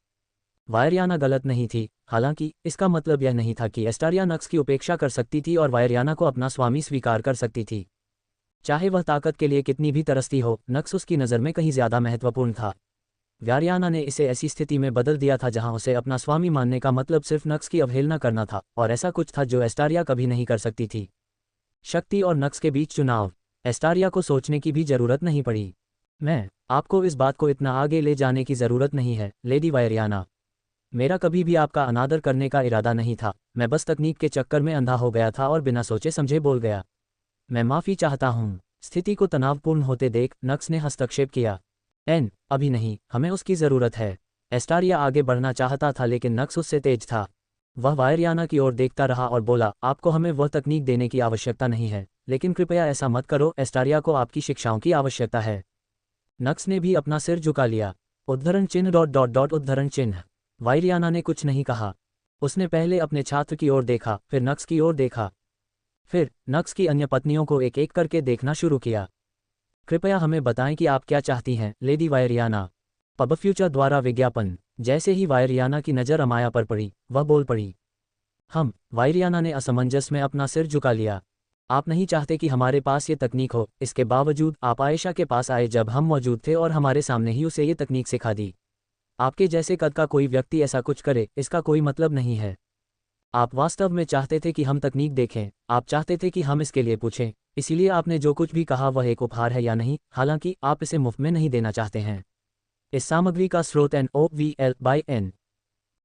Speaker 1: वायरियाना गलत नहीं थी। हालांकि इसका मतलब यह नहीं था कि एस्टारिया नक्स की उपेक्षा कर सकती थी और वायरियाना को अपना स्वामी स्वीकार कर सकती थी। चाहे वह ताकत के लिए कितनी भी तरसती हो, नक्स उसकी नज़र में कहीं ज़्यादा महत्वपूर्ण था। वायरियाना ने इसे ऐसी स्थिति में बदल दिया था जहां उसे अपना स्वामी मानने का मतलब सिर्फ नक्स की अवहेलना करना था, और ऐसा कुछ था जो एस्टारिया कभी नहीं कर सकती थी। शक्ति और नक्स के बीच चुनाव। एस्टारिया को सोचने की भी जरूरत नहीं पड़ी। मैं आपको इस बात को इतना आगे ले जाने की ज़रूरत नहीं है, लेडी वायरियाना। मेरा कभी भी आपका अनादर करने का इरादा नहीं था। मैं बस तकनीक के चक्कर में अंधा हो गया था और बिना सोचे समझे बोल गया। मैं माफ़ी चाहता हूँ। स्थिति को तनावपूर्ण होते देख नक्स ने हस्तक्षेप किया। अभी नहीं, हमें उसकी ज़रूरत है। एस्टारिया आगे बढ़ना चाहता था लेकिन नक्स उससे तेज था। वह वायरियाना की ओर देखता रहा और बोला, आपको हमें वह तकनीक देने की आवश्यकता नहीं है, लेकिन कृपया ऐसा मत करो। एस्टारिया को आपकी शिक्षाओं की आवश्यकता है। नक्स ने भी अपना सिर झुका लिया। उद्धरण चिन्ह ... उद्धरण चिन्ह। वायरियाना ने कुछ नहीं कहा। उसने पहले अपने छात्र की ओर देखा, फिर नक्स की ओर देखा, फिर नक्स की अन्य पत्नियों को एक एक करके देखना शुरू किया। कृपया हमें बताएं कि आप क्या चाहती हैं, लेडी वायरियाना। पब फ्यूचर द्वारा विज्ञापन। जैसे ही वायरियाना की नज़र अमाया पर पड़ी, वह बोल पड़ी। वायरियाना ने असमंजस में अपना सिर झुका लिया। आप नहीं चाहते कि हमारे पास ये तकनीक हो, इसके बावजूद आप आयशा के पास आए जब हम मौजूद थे और हमारे सामने ही उसे ये तकनीक सिखा दी। आपके जैसे कद का कोई व्यक्ति ऐसा कुछ करे, इसका कोई मतलब नहीं है। आप वास्तव में चाहते थे कि हम तकनीक देखें, आप चाहते थे कि हम इसके लिए पूछें, इसीलिए आपने जो कुछ भी कहा वह एक उपहार है या नहीं। हालांकि आप इसे मुफ्त में नहीं देना चाहते हैं। इस सामग्री का स्रोत NOVL/N।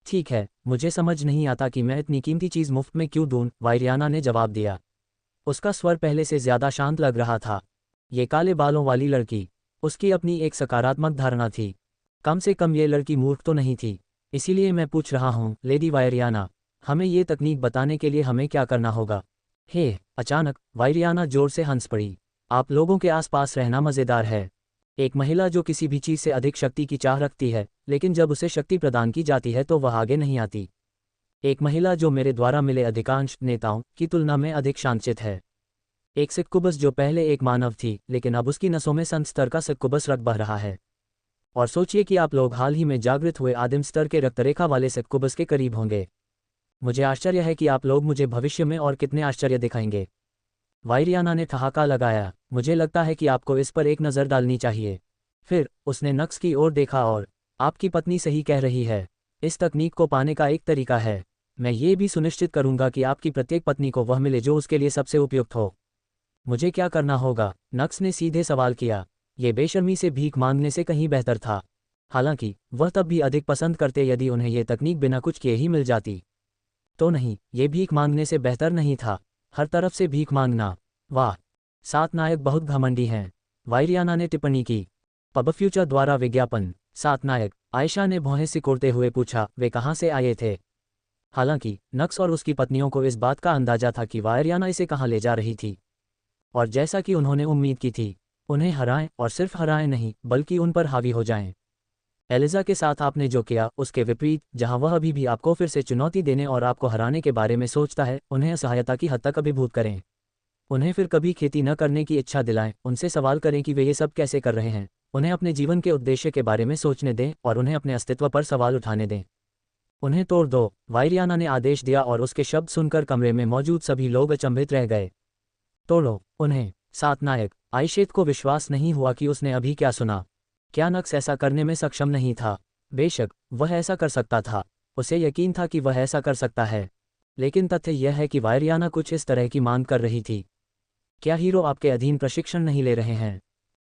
Speaker 1: ठीक है, मुझे समझ नहीं आता कि मैं इतनी कीमती चीज़ मुफ्त में क्यों दूं, वायरियाना ने जवाब दिया। उसका स्वर पहले से ज़्यादा शांत लग रहा था। ये काले बालों वाली लड़की, उसकी अपनी एक सकारात्मक धारणा थी। कम से कम ये लड़की मूर्ख तो नहीं थी। इसीलिए मैं पूछ रहा हूँ, लेडी वायरियाना, हमें ये तकनीक बताने के लिए हमें क्या करना होगा? अचानक वायरियाना जोर से हंस पड़ी। आप लोगों के आसपास रहना मज़ेदार है। एक महिला जो किसी भी चीज़ से अधिक शक्ति की चाह रखती है, लेकिन जब उसे शक्ति प्रदान की जाती है तो वह आगे नहीं आती। एक महिला जो मेरे द्वारा मिले अधिकांश नेताओं की तुलना में अधिक शांतचित्त है। एक सिक्कुबस जो पहले एक मानव थी, लेकिन अब उसकी नसों में संत स्तर का सिक्कुबस रक्त बह रहा है। और सोचिए कि आप लोग हाल ही में जागृत हुए आदिम स्तर के रक्तरेखा वाले सिक्कुबस के करीब होंगे। मुझे आश्चर्य है कि आप लोग मुझे भविष्य में और कितने आश्चर्य दिखाएंगे। वायरियाना ने ठहाका लगाया। मुझे लगता है कि आपको इस पर एक नज़र डालनी चाहिए। फिर उसने नक्स की ओर देखा और आपकी पत्नी सही कह रही है। इस तकनीक को पाने का एक तरीका है। मैं ये भी सुनिश्चित करूंगा कि आपकी प्रत्येक पत्नी को वह मिले जो उसके लिए सबसे उपयुक्त हो। मुझे क्या करना होगा? नक्स ने सीधे सवाल किया। ये बेशर्मी से भीख मांगने से कहीं बेहतर था। हालांकि वह तब भी अधिक पसंद करते यदि उन्हें यह तकनीक बिना कुछ किए ही मिल जाती। तो नहीं, ये भीख मांगने से बेहतर नहीं था। हर तरफ से भीख मांगना। वाह, 7 नायक बहुत घमंडी हैं, वायरियाना ने टिप्पणी की। पब फ्यूचर द्वारा विज्ञापन। 7 नायक, आयशा ने भौहें सिकोड़ते हुए पूछा, वे कहाँ से आए थे? हालांकि नक्स और उसकी पत्नियों को इस बात का अंदाजा था कि वायरियाना इसे कहाँ ले जा रही थी। और जैसा कि उन्होंने उम्मीद की थी, उन्हें हराएं, और सिर्फ हराएं नहीं बल्कि उन पर हावी हो जाएं। एलिजा के साथ आपने जो किया उसके विपरीत, जहां वह अभी भी आपको फिर से चुनौती देने और आपको हराने के बारे में सोचता है, उन्हें असहायता की हद तक अभिभूत करें। उन्हें फिर कभी खेती न करने की इच्छा दिलाएं, उनसे सवाल करें कि वे ये सब कैसे कर रहे हैं, उन्हें अपने जीवन के उद्देश्य के बारे में सोचने दें और उन्हें अपने अस्तित्व पर सवाल उठाने दें। उन्हें तोड़ दो, वायरियाना ने आदेश दिया और उसके शब्द सुनकर कमरे में मौजूद सभी लोग अचंभित रह गए। तोड़ो उन्हें। 7 नायक, आयशेत को विश्वास नहीं हुआ कि उसने अभी क्या सुना। क्या नक्स ऐसा करने में सक्षम नहीं था? बेशक वह ऐसा कर सकता था। उसे यकीन था कि वह ऐसा कर सकता है। लेकिन तथ्य यह है कि वायरियाना कुछ इस तरह की मांग कर रही थी। क्या हीरो आपके अधीन प्रशिक्षण नहीं ले रहे हैं?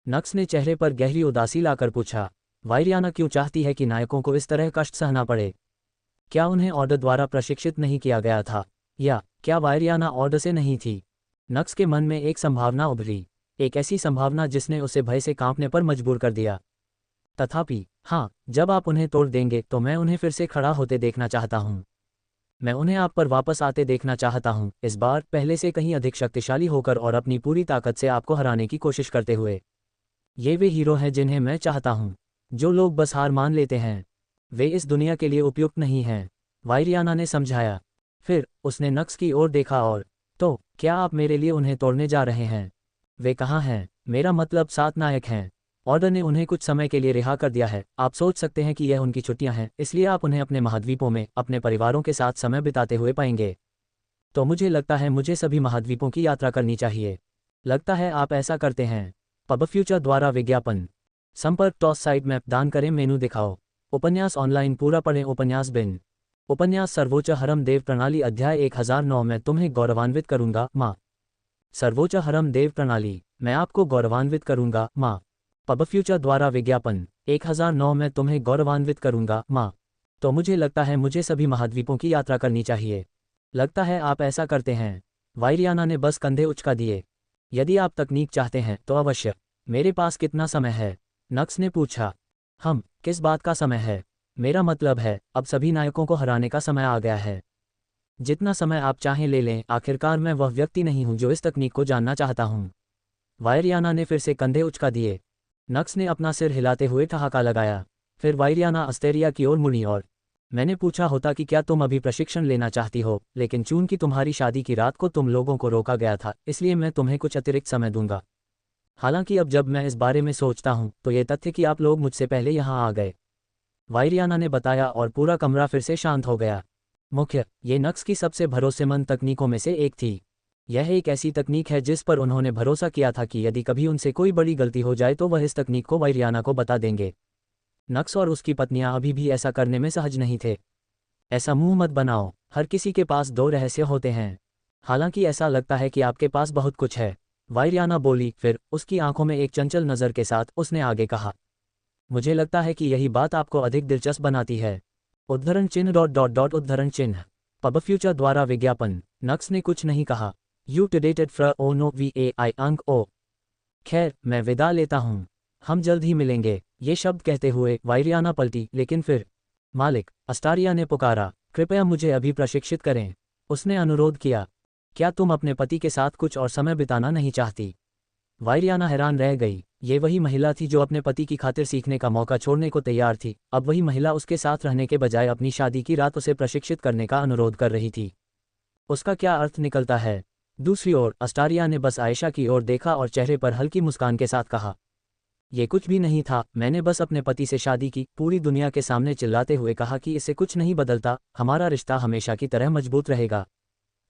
Speaker 1: नक्स ने चेहरे पर गहरी उदासी लाकर पूछा। वायरियाना क्यों चाहती है कि नायकों को इस तरह कष्ट सहना पड़े? क्या उन्हें ऑर्डर द्वारा प्रशिक्षित नहीं किया गया था? या क्या वायरियाना ऑर्डर से नहीं थी? नक्स के मन में एक संभावना उभरी, एक ऐसी संभावना जिसने उसे भय से कांपने पर मजबूर कर दिया। तथापि हाँ, जब आप उन्हें तोड़ देंगे तो मैं उन्हें फिर से खड़ा होते देखना चाहता हूँ। मैं उन्हें आप पर वापस आते देखना चाहता हूँ, इस बार पहले से कहीं अधिक शक्तिशाली होकर और अपनी पूरी ताकत से आपको हराने की कोशिश करते हुए। ये वे हीरो हैं जिन्हें मैं चाहता हूँ। जो लोग बस हार मान लेते हैं, वे इस दुनिया के लिए उपयुक्त नहीं हैं, वायरियाना ने समझाया। फिर उसने नक्स की ओर देखा और, तो क्या आप मेरे लिए उन्हें तोड़ने जा रहे हैं? वे कहाँ हैं? मेरा मतलब 7 नायक हैं। ऑर्डर ने उन्हें कुछ समय के लिए रिहा कर दिया है। आप सोच सकते हैं कि यह उनकी छुट्टियां हैं, इसलिए आप उन्हें अपने महाद्वीपों में अपने परिवारों के साथ समय बिताते हुए पाएंगे। तो मुझे लगता है मुझे सभी महाद्वीपों की यात्रा करनी चाहिए। लगता है आप ऐसा करते हैं। पब फ्यूचर द्वारा विज्ञापन। संपर्क टॉस साइट मैप दान करें, मेनू दिखाओ। उपन्यास ऑनलाइन पूरा पढ़ें। उपन्यास बिन। उपन्यास सर्वोच्च हरम देव प्रणाली अध्याय 1009। मैं तुम्हें गौरवान्वित करूंगा, माँ। सर्वोच्च हरम देव प्रणाली। मैं आपको गौरवान्वित करूंगा, माँ। पब फ्यूचर द्वारा विज्ञापन। 1009। मैं तुम्हें गौरवान्वित करूंगा, माँ। तो मुझे लगता है मुझे सभी महाद्वीपों की यात्रा करनी चाहिए। लगता है आप ऐसा करते हैं। वायरियाना ने बस कंधे उचका दिए। यदि आप तकनीक चाहते हैं तो अवश्य। मेरे पास कितना समय है? नक्स ने पूछा। किस बात का समय है? मेरा मतलब है, अब सभी नायकों को हराने का समय आ गया है। जितना समय आप चाहें ले लें, आखिरकार मैं वह व्यक्ति नहीं हूं जो इस तकनीक को जानना चाहता हूं। वायरियाना ने फिर से कंधे उचका दिए। नक्स ने अपना सिर हिलाते हुए ठहाका लगाया। फिर वायरियाना अस्तेरिया की ओर मुड़ी और, मैंने पूछा होता कि क्या तुम अभी प्रशिक्षण लेना चाहती हो, लेकिन चूंकि तुम्हारी शादी की रात को तुम लोगों को रोका गया था, इसलिए मैं तुम्हें कुछ अतिरिक्त समय दूंगा। हालांकि अब जब मैं इस बारे में सोचता हूं तो ये तथ्य कि आप लोग मुझसे पहले यहां आ गए, वायरियाना ने बताया और पूरा कमरा फिर से शांत हो गया। ये नक्स की सबसे भरोसेमंद तकनीकों में से एक थी। यह एक ऐसी तकनीक है जिस पर उन्होंने भरोसा किया था कि यदि कभी उनसे कोई बड़ी गलती हो जाए तो वह इस तकनीक को वायरियाना को बता देंगे। नक्स और उसकी पत्नियां अभी भी ऐसा करने में सहज नहीं थे। ऐसा मुंह मत बनाओ, हर किसी के पास 2 रहस्य होते हैं। हालांकि ऐसा लगता है कि आपके पास बहुत कुछ है, वायरियाना बोली। फिर उसकी आंखों में एक चंचल नज़र के साथ उसने आगे कहा, मुझे लगता है कि यही बात आपको अधिक दिलचस्प बनाती है। उद्धरण चिन्ह ... उद्धरण चिन्ह। पब फ्यूचर द्वारा विज्ञापन। नक्स ने कुछ नहीं कहा। यू टुडेटेड फ्र ओ नो VAI अंक ओ। खैर, मैं विदा लेता हूँ। हम जल्द ही मिलेंगे। ये शब्द कहते हुए वायरियाना पलटी, लेकिन फिर, मालिक, अस्टारिया ने पुकारा, कृपया मुझे अभी प्रशिक्षित करें। उसने अनुरोध किया। क्या तुम अपने पति के साथ कुछ और समय बिताना नहीं चाहती? वायरियाना हैरान रह गई। ये वही महिला थी जो अपने पति की खातिर सीखने का मौका छोड़ने को तैयार थी। अब वही महिला उसके साथ रहने के बजाय अपनी शादी की रात उसे प्रशिक्षित करने का अनुरोध कर रही थी। उसका क्या अर्थ निकलता है? दूसरी ओर अस्टारिया ने बस आयशा की ओर देखा और चेहरे पर हल्की मुस्कान के साथ कहा, ये कुछ भी नहीं था, मैंने बस अपने पति से शादी की। पूरी दुनिया के सामने चिल्लाते हुए कहा कि इससे कुछ नहीं बदलता, हमारा रिश्ता हमेशा की तरह मजबूत रहेगा।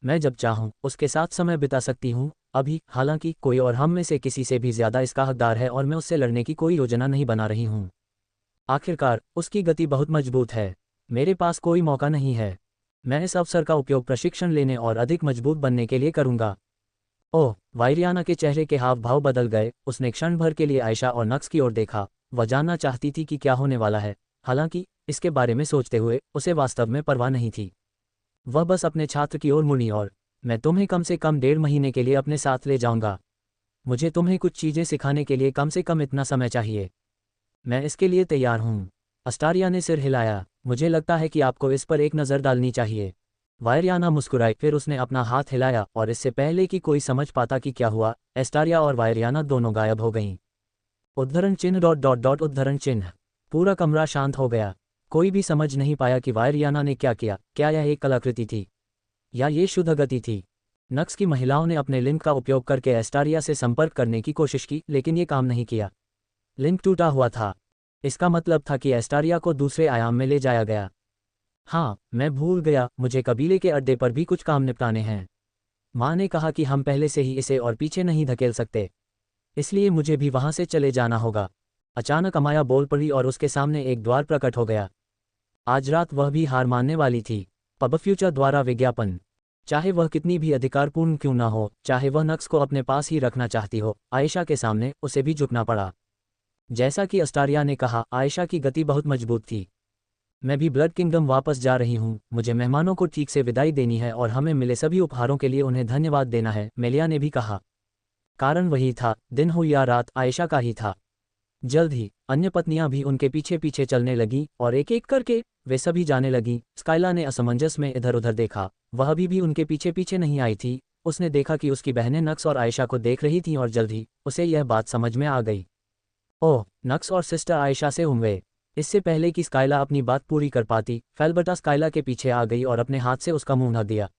Speaker 1: मैं जब चाहूँ उसके साथ समय बिता सकती हूँ। अभी हालांकि कोई और हम में से किसी से भी ज्यादा इसका हकदार है और मैं उससे लड़ने की कोई योजना नहीं बना रही हूँ। आखिरकार उसकी गति बहुत मजबूत है। मेरे पास कोई मौका नहीं है। मैं इस अवसर का उपयोग प्रशिक्षण लेने और अधिक मजबूत बनने के लिए करूंगा। ओह, वायरियाना के चेहरे के हाव भाव बदल गए। उसने क्षण भर के लिए आयशा और नक्स की ओर देखा। वह जानना चाहती थी कि क्या होने वाला है। हालांकि इसके बारे में सोचते हुए उसे वास्तव में परवाह नहीं थी। वह बस अपने छात्र की ओर मुड़ी और, मैं तुम्हें कम से कम 1.5 महीने के लिए अपने साथ ले जाऊंगा। मुझे तुम्हें कुछ चीज़ें सिखाने के लिए कम से कम इतना समय चाहिए। मैं इसके लिए तैयार हूँ। अस्टारिया ने सिर हिलाया। मुझे लगता है कि आपको इस पर एक नज़र डालनी चाहिए। वायरियाना मुस्कुराई, फिर उसने अपना हाथ हिलाया और इससे पहले कि कोई समझ पाता कि क्या हुआ, एस्टारिया और वायरियाना दोनों गायब हो गईं। उद्धरण चिन्ह डॉट डॉट डॉट उद्धरण चिन्ह। पूरा कमरा शांत हो गया। कोई भी समझ नहीं पाया कि वायरियाना ने क्या किया। क्या यह एक कलाकृति थी या ये शुद्ध गति थी? नक्स की महिलाओं ने अपने लिंक का उपयोग करके एस्टारिया से संपर्क करने की कोशिश की, लेकिन ये काम नहीं किया। लिंक टूटा हुआ था। इसका मतलब था कि एस्टारिया को दूसरे आयाम में ले जाया गया। हाँ, मैं भूल गया, मुझे कबीले के अड्डे पर भी कुछ काम निपटाने हैं। माँ ने कहा कि हम पहले से ही इसे और पीछे नहीं धकेल सकते, इसलिए मुझे भी वहाँ से चले जाना होगा। अचानक अमाया बोल पड़ी और उसके सामने एक द्वार प्रकट हो गया। आज रात वह भी हार मानने वाली थी। पब फ्यूचर द्वारा विज्ञापन। चाहे वह कितनी भी अधिकारपूर्ण क्यों न हो, चाहे वह नक्स को अपने पास ही रखना चाहती हो, आयशा के सामने उसे भी झुकना पड़ा। जैसा कि अस्टारिया ने कहा, आयशा की गति बहुत मजबूत थी। मैं भी ब्लड किंगडम वापस जा रही हूँ। मुझे मेहमानों को ठीक से विदाई देनी है और हमें मिले सभी उपहारों के लिए उन्हें धन्यवाद देना है, मेलिया ने भी कहा। कारण वही था, दिन हो या रात, आयशा का ही था। जल्द ही अन्य पत्नियां भी उनके पीछे पीछे चलने लगीं और एक एक करके वे सभी जाने लगीं। स्काइला ने असमंजस में इधर उधर देखा। वह अभी भी उनके पीछे पीछे नहीं आई थी। उसने देखा कि उसकी बहनें नक्स और आयशा को देख रही थीं और जल्द ही उसे यह बात समझ में आ गई। ओह, नक्स और सिस्टर आयशा से उम्मीद। इससे पहले कि स्काइला अपनी बात पूरी कर पाती, फेल्बर्टा स्काइला के पीछे आ गई और अपने हाथ से उसका मुंह ढक दिया।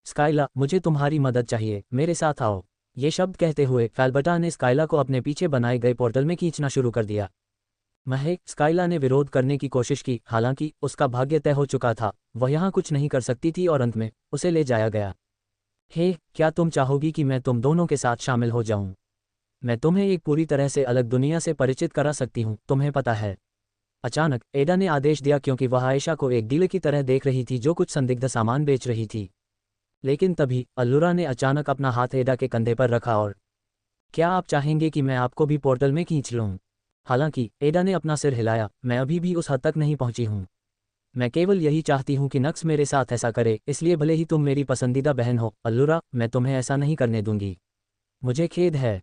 Speaker 1: स्काइला, मुझे तुम्हारी मदद चाहिए, मेरे साथ आओ। ये शब्द कहते हुए फेल्बर्टा ने स्काइला को अपने पीछे बनाए गए पोर्टल में खींचना शुरू कर दिया। महक, स्काइला ने विरोध करने की कोशिश की, हालांकि उसका भाग्य तय हो चुका था। वह यहाँ कुछ नहीं कर सकती थी और अंत में उसे ले जाया गया। हे, क्या तुम चाहोगी कि मैं तुम दोनों के साथ शामिल हो जाऊं? मैं तुम्हें एक पूरी तरह से अलग दुनिया से परिचित करा सकती हूँ, तुम्हें पता है। अचानक एडा ने आदेश दिया, क्योंकि वह आयशा को एक डीलर की तरह देख रही थी जो कुछ संदिग्ध सामान बेच रही थी। लेकिन तभी अल्लुरा ने अचानक अपना हाथ एडा के कंधे पर रखा और, क्या आप चाहेंगे कि मैं आपको भी पोर्टल में खींच लूं? हालांकि एडा ने अपना सिर हिलाया। मैं अभी भी उस हद तक नहीं पहुंची हूं। मैं केवल यही चाहती हूं कि नक्स मेरे साथ ऐसा करे, इसलिए भले ही तुम मेरी पसंदीदा बहन हो, अल्लुरा, मैं तुम्हें ऐसा नहीं करने दूंगी। मुझे खेद है।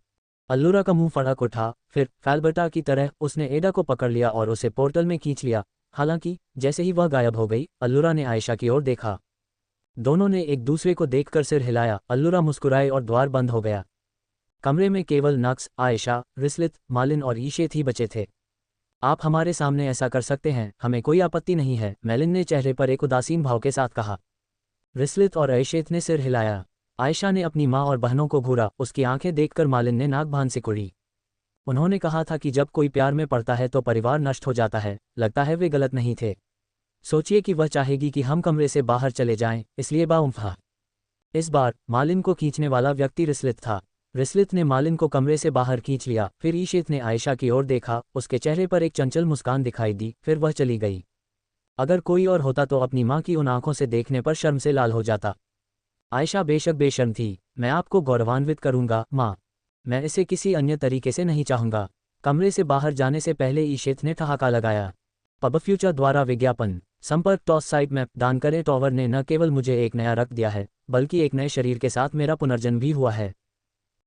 Speaker 1: अल्लुरा का मुंह फड़क उठा। फिर फेल्बर्टा की तरह उसने एडा को पकड़ लिया और उसे पोर्टल में खींच लिया। हालांकि जैसे ही वह गायब हो गई, अल्लुरा ने आयशा की ओर देखा। दोनों ने एक दूसरे को देखकर सिर हिलाया। अल्लुरा मुस्कुराए और द्वार बंद हो गया। कमरे में केवल नक्स, आयशा, रिस्लित, मालिन और ईशेत ही बचे थे। आप हमारे सामने ऐसा कर सकते हैं, हमें कोई आपत्ति नहीं है, मेलिन ने चेहरे पर एक उदासीन भाव के साथ कहा। रिस्लित और ईशेत ने सिर हिलाया। आयशा ने अपनी माँ और बहनों को घूरा। उसकी आंखें देखकर मालिन ने नाक बांध सिकुड़ी। उन्होंने कहा था कि जब कोई प्यार में पड़ता है तो परिवार नष्ट हो जाता है। लगता है वे गलत नहीं थे। सोचिए कि वह चाहेगी कि हम कमरे से बाहर चले जाएं, इसलिए बाउम्फा। इस बार मालिन को खींचने वाला व्यक्ति रिस्लित था। रिस्लित ने मालिन को कमरे से बाहर खींच लिया। फिर ईशेत ने आयशा की ओर देखा। उसके चेहरे पर एक चंचल मुस्कान दिखाई दी, फिर वह चली गई। अगर कोई और होता तो अपनी माँ की उन आंखों से देखने पर शर्म से लाल हो जाता। आयशा बेशक बेशर्म थी। मैं आपको गौरवान्वित करूंगा, माँ। मैं इसे किसी अन्य तरीके से नहीं चाहूंगा। कमरे से बाहर जाने से पहले ईशेत ने ठहाका लगाया। पब फ्यूचर द्वारा विज्ञापन। संपर्क टॉस साइट मैप। दान करें टॉवर ने न केवल मुझे एक नया रक्त दिया है, बल्कि एक नए शरीर के साथ मेरा पुनर्जन्म भी हुआ है।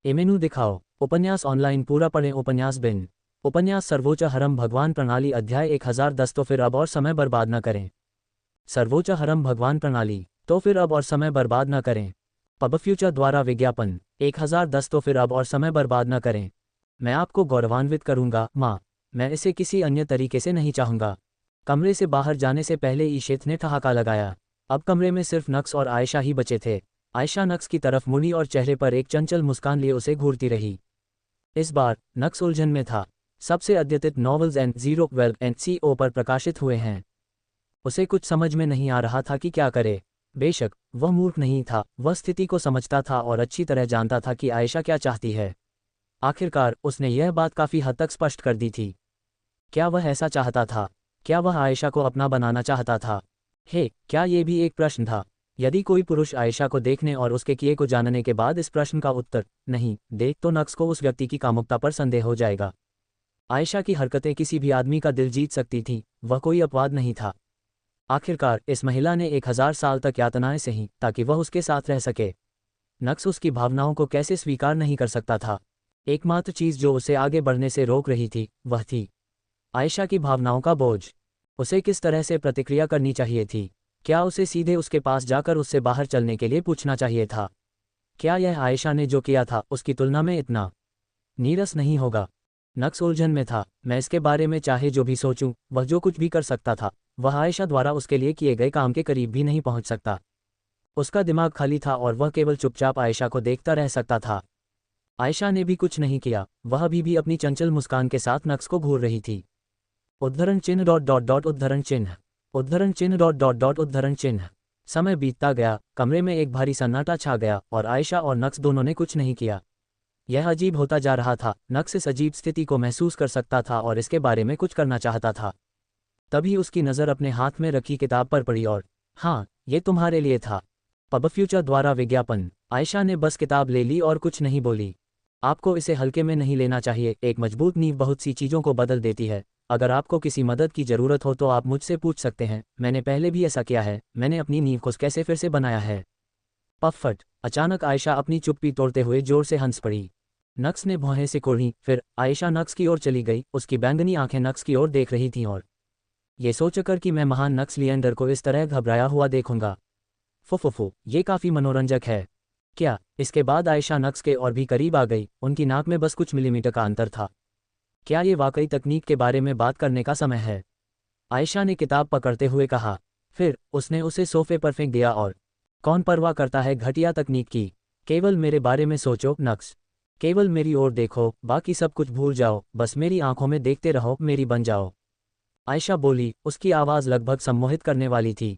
Speaker 1: मेनू दिखाओ। उपन्यास ऑनलाइन पूरा पढ़ें। उपन्यास बिन। उपन्यास सर्वोच्च हरम भगवान प्रणाली अध्याय 1010। तो फिर अब और समय बर्बाद न करें। सर्वोच्च हरम भगवान प्रणाली। तो फिर अब और समय बर्बाद न करें। पब फ्यूचर द्वारा विज्ञापन। 1010। तो फिर अब और समय बर्बाद न करें। मैं आपको गौरवान्वित करूंगा, माँ। मैं इसे किसी अन्य तरीके से नहीं चाहूंगा। कमरे से बाहर जाने से पहले ईशेत ने ठहाका लगाया। अब कमरे में सिर्फ नक्स और आयशा ही बचे थे। आयशा नक्स की तरफ मुड़ी और चेहरे पर एक चंचल मुस्कान लिए उसे घूरती रही। इस बार नक्स उलझन में था। सबसे अद्यतित नॉवेल्स NC12 पर प्रकाशित हुए हैं। उसे कुछ समझ में नहीं आ रहा था कि क्या करे। बेशक वह मूर्ख नहीं था, वह स्थिति को समझता था और अच्छी तरह जानता था कि आयशा क्या चाहती है। आखिरकार उसने यह बात काफी हद तक स्पष्ट कर दी थी। क्या वह ऐसा चाहता था? क्या वह आयशा को अपना बनाना चाहता था? क्या ये भी एक प्रश्न था? यदि कोई पुरुष आयशा को देखने और उसके किए को जानने के बाद इस प्रश्न का उत्तर नहीं दे तो नक्स को उस व्यक्ति की कामुकता पर संदेह हो जाएगा। आयशा की हरकतें किसी भी आदमी का दिल जीत सकती थीं, वह कोई अपवाद नहीं था। आखिरकार इस महिला ने 1000 साल तक यातनाएं सही ताकि वह उसके साथ रह सके। नक्स उसकी भावनाओं को कैसे स्वीकार नहीं कर सकता था? एकमात्र चीज़ जो उसे आगे बढ़ने से रोक रही थी वह थी आयशा की भावनाओं का बोझ। उसे किस तरह से प्रतिक्रिया करनी चाहिए थी? क्या उसे सीधे उसके पास जाकर उससे बाहर चलने के लिए पूछना चाहिए था? क्या यह आयशा ने जो किया था उसकी तुलना में इतना नीरस नहीं होगा? नक्स उलझन में था। मैं इसके बारे में चाहे जो भी सोचूं, वह जो कुछ भी कर सकता था वह आयशा द्वारा उसके लिए किए गए काम के करीब भी नहीं पहुंच सकता। उसका दिमाग खाली था और वह केवल चुपचाप आयशा को देखता रह सकता था। आयशा ने भी कुछ नहीं किया, वह अभी भी अपनी चंचल मुस्कान के साथ नक्स को घूर रही थी। उद्धरण चिन्ह डॉट डॉट डॉट उद्धरण चिन्ह उद्धरण चिन्ह डॉट डॉट डॉट उद्धरण चिन्ह। समय बीतता गया, कमरे में एक भारी सन्नाटा छा गया और आयशा और नक्स दोनों ने कुछ नहीं किया। यह अजीब होता जा रहा था। नक्स इस अजीब स्थिति को महसूस कर सकता था और इसके बारे में कुछ करना चाहता था। तभी उसकी नज़र अपने हाथ में रखी किताब पर पड़ी और हाँ, ये तुम्हारे लिए था। पब फ्यूचर द्वारा विज्ञापन। आयशा ने बस किताब ले ली और कुछ नहीं बोली। आपको इसे हल्के में नहीं लेना चाहिए। एक मजबूत नींव बहुत सी चीज़ों को बदल देती है। अगर आपको किसी मदद की ज़रूरत हो तो आप मुझसे पूछ सकते हैं। मैंने पहले भी ऐसा किया है। मैंने अपनी नींव को कैसे फिर से बनाया है। पफट। अचानक आयशा अपनी चुप्पी तोड़ते हुए जोर से हंस पड़ी। नक्स ने भौहें सिकोड़ी। फिर आयशा नक्स की ओर चली गई। उसकी बैंगनी आंखें नक्स की ओर देख रही थीं और ये सोचकर कि मैं महान नक्स लिएंडर को इस तरह घबराया हुआ देखूंगा। फुफुफु, ये काफ़ी मनोरंजक है। क्या? इसके बाद आयशा नक्स के और भी करीब आ गई। उनकी नाक में बस कुछ मिलीमीटर का अंतर था। क्या ये वाकई तकनीक के बारे में बात करने का समय है? आयशा ने किताब पकड़ते हुए कहा। फिर उसने उसे सोफे पर फेंक दिया और कौन परवाह करता है घटिया तकनीक की? केवल मेरे बारे में सोचो नक्स। केवल मेरी ओर देखो, बाकी सब कुछ भूल जाओ। बस मेरी आंखों में देखते रहो, मेरी बन जाओ। आयशा बोली, उसकी आवाज़ लगभग सम्मोहित करने वाली थी।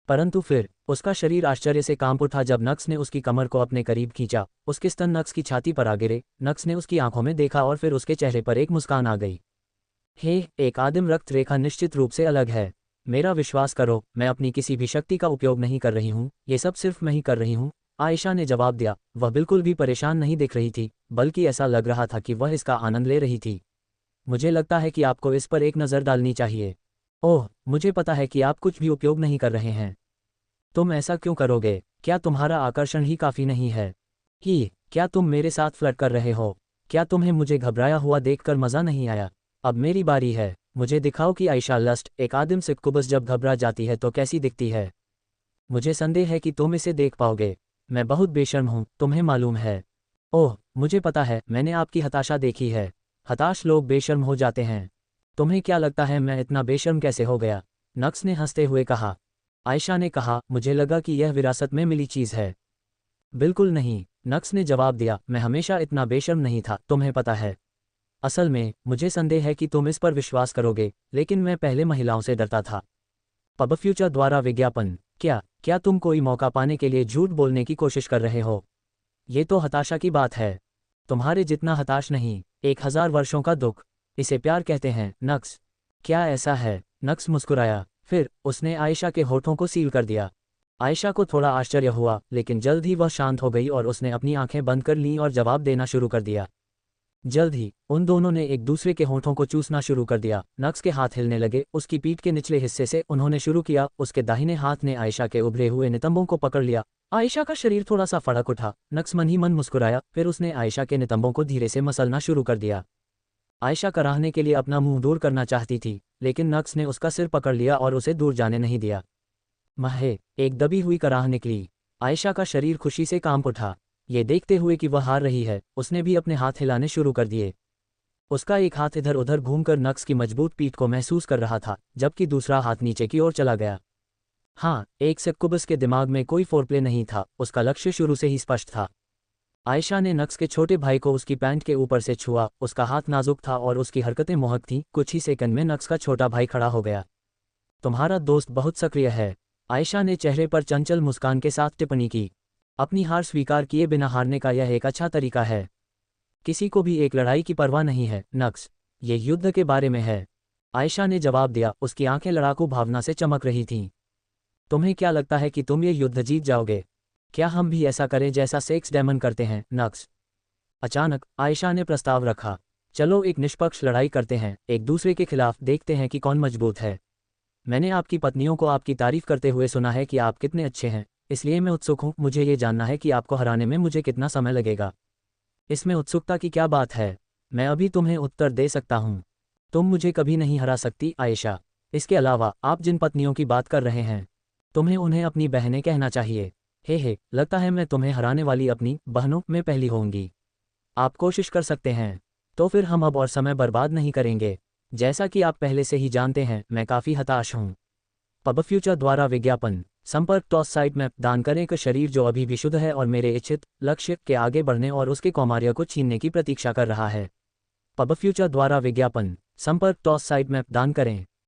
Speaker 1: परंतु फिर उसका शरीर आश्चर्य से कांप उठा जब नक्स ने उसकी कमर को अपने करीब खींचा। उसके स्तन नक्स की छाती पर आ गिरे। नक्स ने उसकी आंखों में देखा और फिर उसके चेहरे पर एक मुस्कान आ गई। एक आदिम रक्त रेखा निश्चित रूप से अलग है। मेरा विश्वास करो, मैं अपनी किसी भी शक्ति का उपयोग नहीं कर रही हूँ। ये सब सिर्फ मैं ही कर रही हूँ, आयशा ने जवाब दिया। वह बिल्कुल भी परेशान नहीं दिख रही थी, बल्कि ऐसा लग रहा था कि वह इसका आनंद ले रही थी। मुझे लगता है कि आपको इस पर एक नज़र डालनी चाहिए। ओह, मुझे पता है कि आप कुछ भी उपयोग नहीं कर रहे हैं। तुम ऐसा क्यों करोगे? क्या तुम्हारा आकर्षण ही काफ़ी नहीं है? क्या तुम मेरे साथ फ्लर्ट कर रहे हो? क्या तुम्हें मुझे घबराया हुआ देखकर मज़ा नहीं आया? अब मेरी बारी है। मुझे दिखाओ कि आयशा लस्ट, एक आदिम सिक्कुबस जब घबरा जाती है तो कैसी दिखती है। मुझे संदेह है कि तुम इसे देख पाओगे। मैं बहुत बेशर्म हूँ, तुम्हें मालूम है। ओह, मुझे पता है, मैंने आपकी हताशा देखी है। हताश लोग बेशर्म हो जाते हैं। तुम्हें क्या लगता है मैं इतना बेशर्म कैसे हो गया? नक्स ने हंसते हुए कहा। आयशा ने कहा, मुझे लगा कि यह विरासत में मिली चीज़ है। बिल्कुल नहीं, नक्स ने जवाब दिया। मैं हमेशा इतना बेशर्म नहीं था, तुम्हें पता है। असल में मुझे संदेह है कि तुम इस पर विश्वास करोगे, लेकिन मैं पहले महिलाओं से डरता था। पब फ्यूचर द्वारा विज्ञापन। क्या तुम कोई मौका पाने के लिए झूठ बोलने की कोशिश कर रहे हो? ये तो हताशा की बात है। तुम्हारे जितना हताश नहीं। 1000 वर्षों का दुख, इसे प्यार कहते हैं नक्स। क्या ऐसा है? नक्स मुस्कुराया। फिर उसने आयशा के होठों को सील कर दिया। आयशा को थोड़ा आश्चर्य हुआ, लेकिन जल्द ही वह शांत हो गई और उसने अपनी आंखें बंद कर लीं और जवाब देना शुरू कर दिया। जल्द ही उन दोनों ने एक दूसरे के होठों को चूसना शुरू कर दिया। नक्स के हाथ हिलने लगे। उसकी पीठ के निचले हिस्से से उन्होंने शुरू किया। उसके दाहिने हाथ ने आयशा के उभरे हुए नितंबों को पकड़ लिया। आयशा का शरीर थोड़ा सा फड़क उठा। नक्स मन ही मन मुस्कुराया। फिर उसने आयशा के नितंबों को धीरे से मसलना शुरू कर दिया। आयशा कराहने के लिए अपना मुंह दूर करना चाहती थी, लेकिन नक्स ने उसका सिर पकड़ लिया और उसे दूर जाने नहीं दिया। महे, एक दबी हुई कराह निकली। आयशा का शरीर खुशी से कांप उठा। ये देखते हुए कि वह हार रही है, उसने भी अपने हाथ हिलाने शुरू कर दिए। उसका एक हाथ इधर उधर घूमकर नक्स की मजबूत पीठ को महसूस कर रहा था, जबकि दूसरा हाथ नीचे की ओर चला गया। हाँ, एक सक्कुबस के दिमाग में कोई फोरप्ले नहीं था। उसका लक्ष्य शुरू से ही स्पष्ट था। आयशा ने नक्स के छोटे भाई को उसकी पैंट के ऊपर से छुआ। उसका हाथ नाजुक था और उसकी हरकतें मोहक थीं। कुछ ही सेकंड में नक्स का छोटा भाई खड़ा हो गया। तुम्हारा दोस्त बहुत सक्रिय है, आयशा ने चेहरे पर चंचल मुस्कान के साथ टिप्पणी की। अपनी हार स्वीकार किए बिना हारने का यह एक अच्छा तरीका है। किसी को भी एक लड़ाई की परवाह नहीं है नक्स। ये युद्ध के बारे में है। आयशा ने जवाब दिया, उसकी आंखें लड़ाकू भावना से चमक रही थीं। तुम्हें क्या लगता है कि तुम ये युद्ध जीत जाओगे? क्या हम भी ऐसा करें जैसा सेक्स डेमन करते हैं, नक्स? अचानक आयशा ने प्रस्ताव रखा। चलो एक निष्पक्ष लड़ाई करते हैं, एक दूसरे के खिलाफ देखते हैं कि कौन मजबूत है। मैंने आपकी पत्नियों को आपकी तारीफ करते हुए सुना है कि आप कितने अच्छे हैं, इसलिए मैं उत्सुक हूँ, मुझे ये जानना है कि आपको हराने में मुझे कितना समय लगेगा। इसमें उत्सुकता की क्या बात है? मैं अभी तुम्हें उत्तर दे सकता हूँ। तुम मुझे कभी नहीं हरा सकती, आयशा। इसके अलावा आप जिन पत्नियों की बात कर रहे हैं, तुम्हें उन्हें अपनी बहनें कहना चाहिए। हे, लगता है मैं तुम्हें हराने वाली अपनी बहनों में पहली होंगी। आप कोशिश कर सकते हैं। तो फिर हम अब और समय बर्बाद नहीं करेंगे। जैसा कि आप पहले से ही जानते हैं, मैं काफ़ी हताश हूँ। पब फ्यूचर द्वारा विज्ञापन। संपर्क टॉस साइट में दान करें एक शरीर जो अभी भी शुद्ध है और मेरे इच्छित लक्ष्य के आगे बढ़ने और उसके कौमार्य को छीनने की प्रतीक्षा कर रहा है। पब फ्यूचर द्वारा विज्ञापन। संपर्क टॉस साइट में दान करें।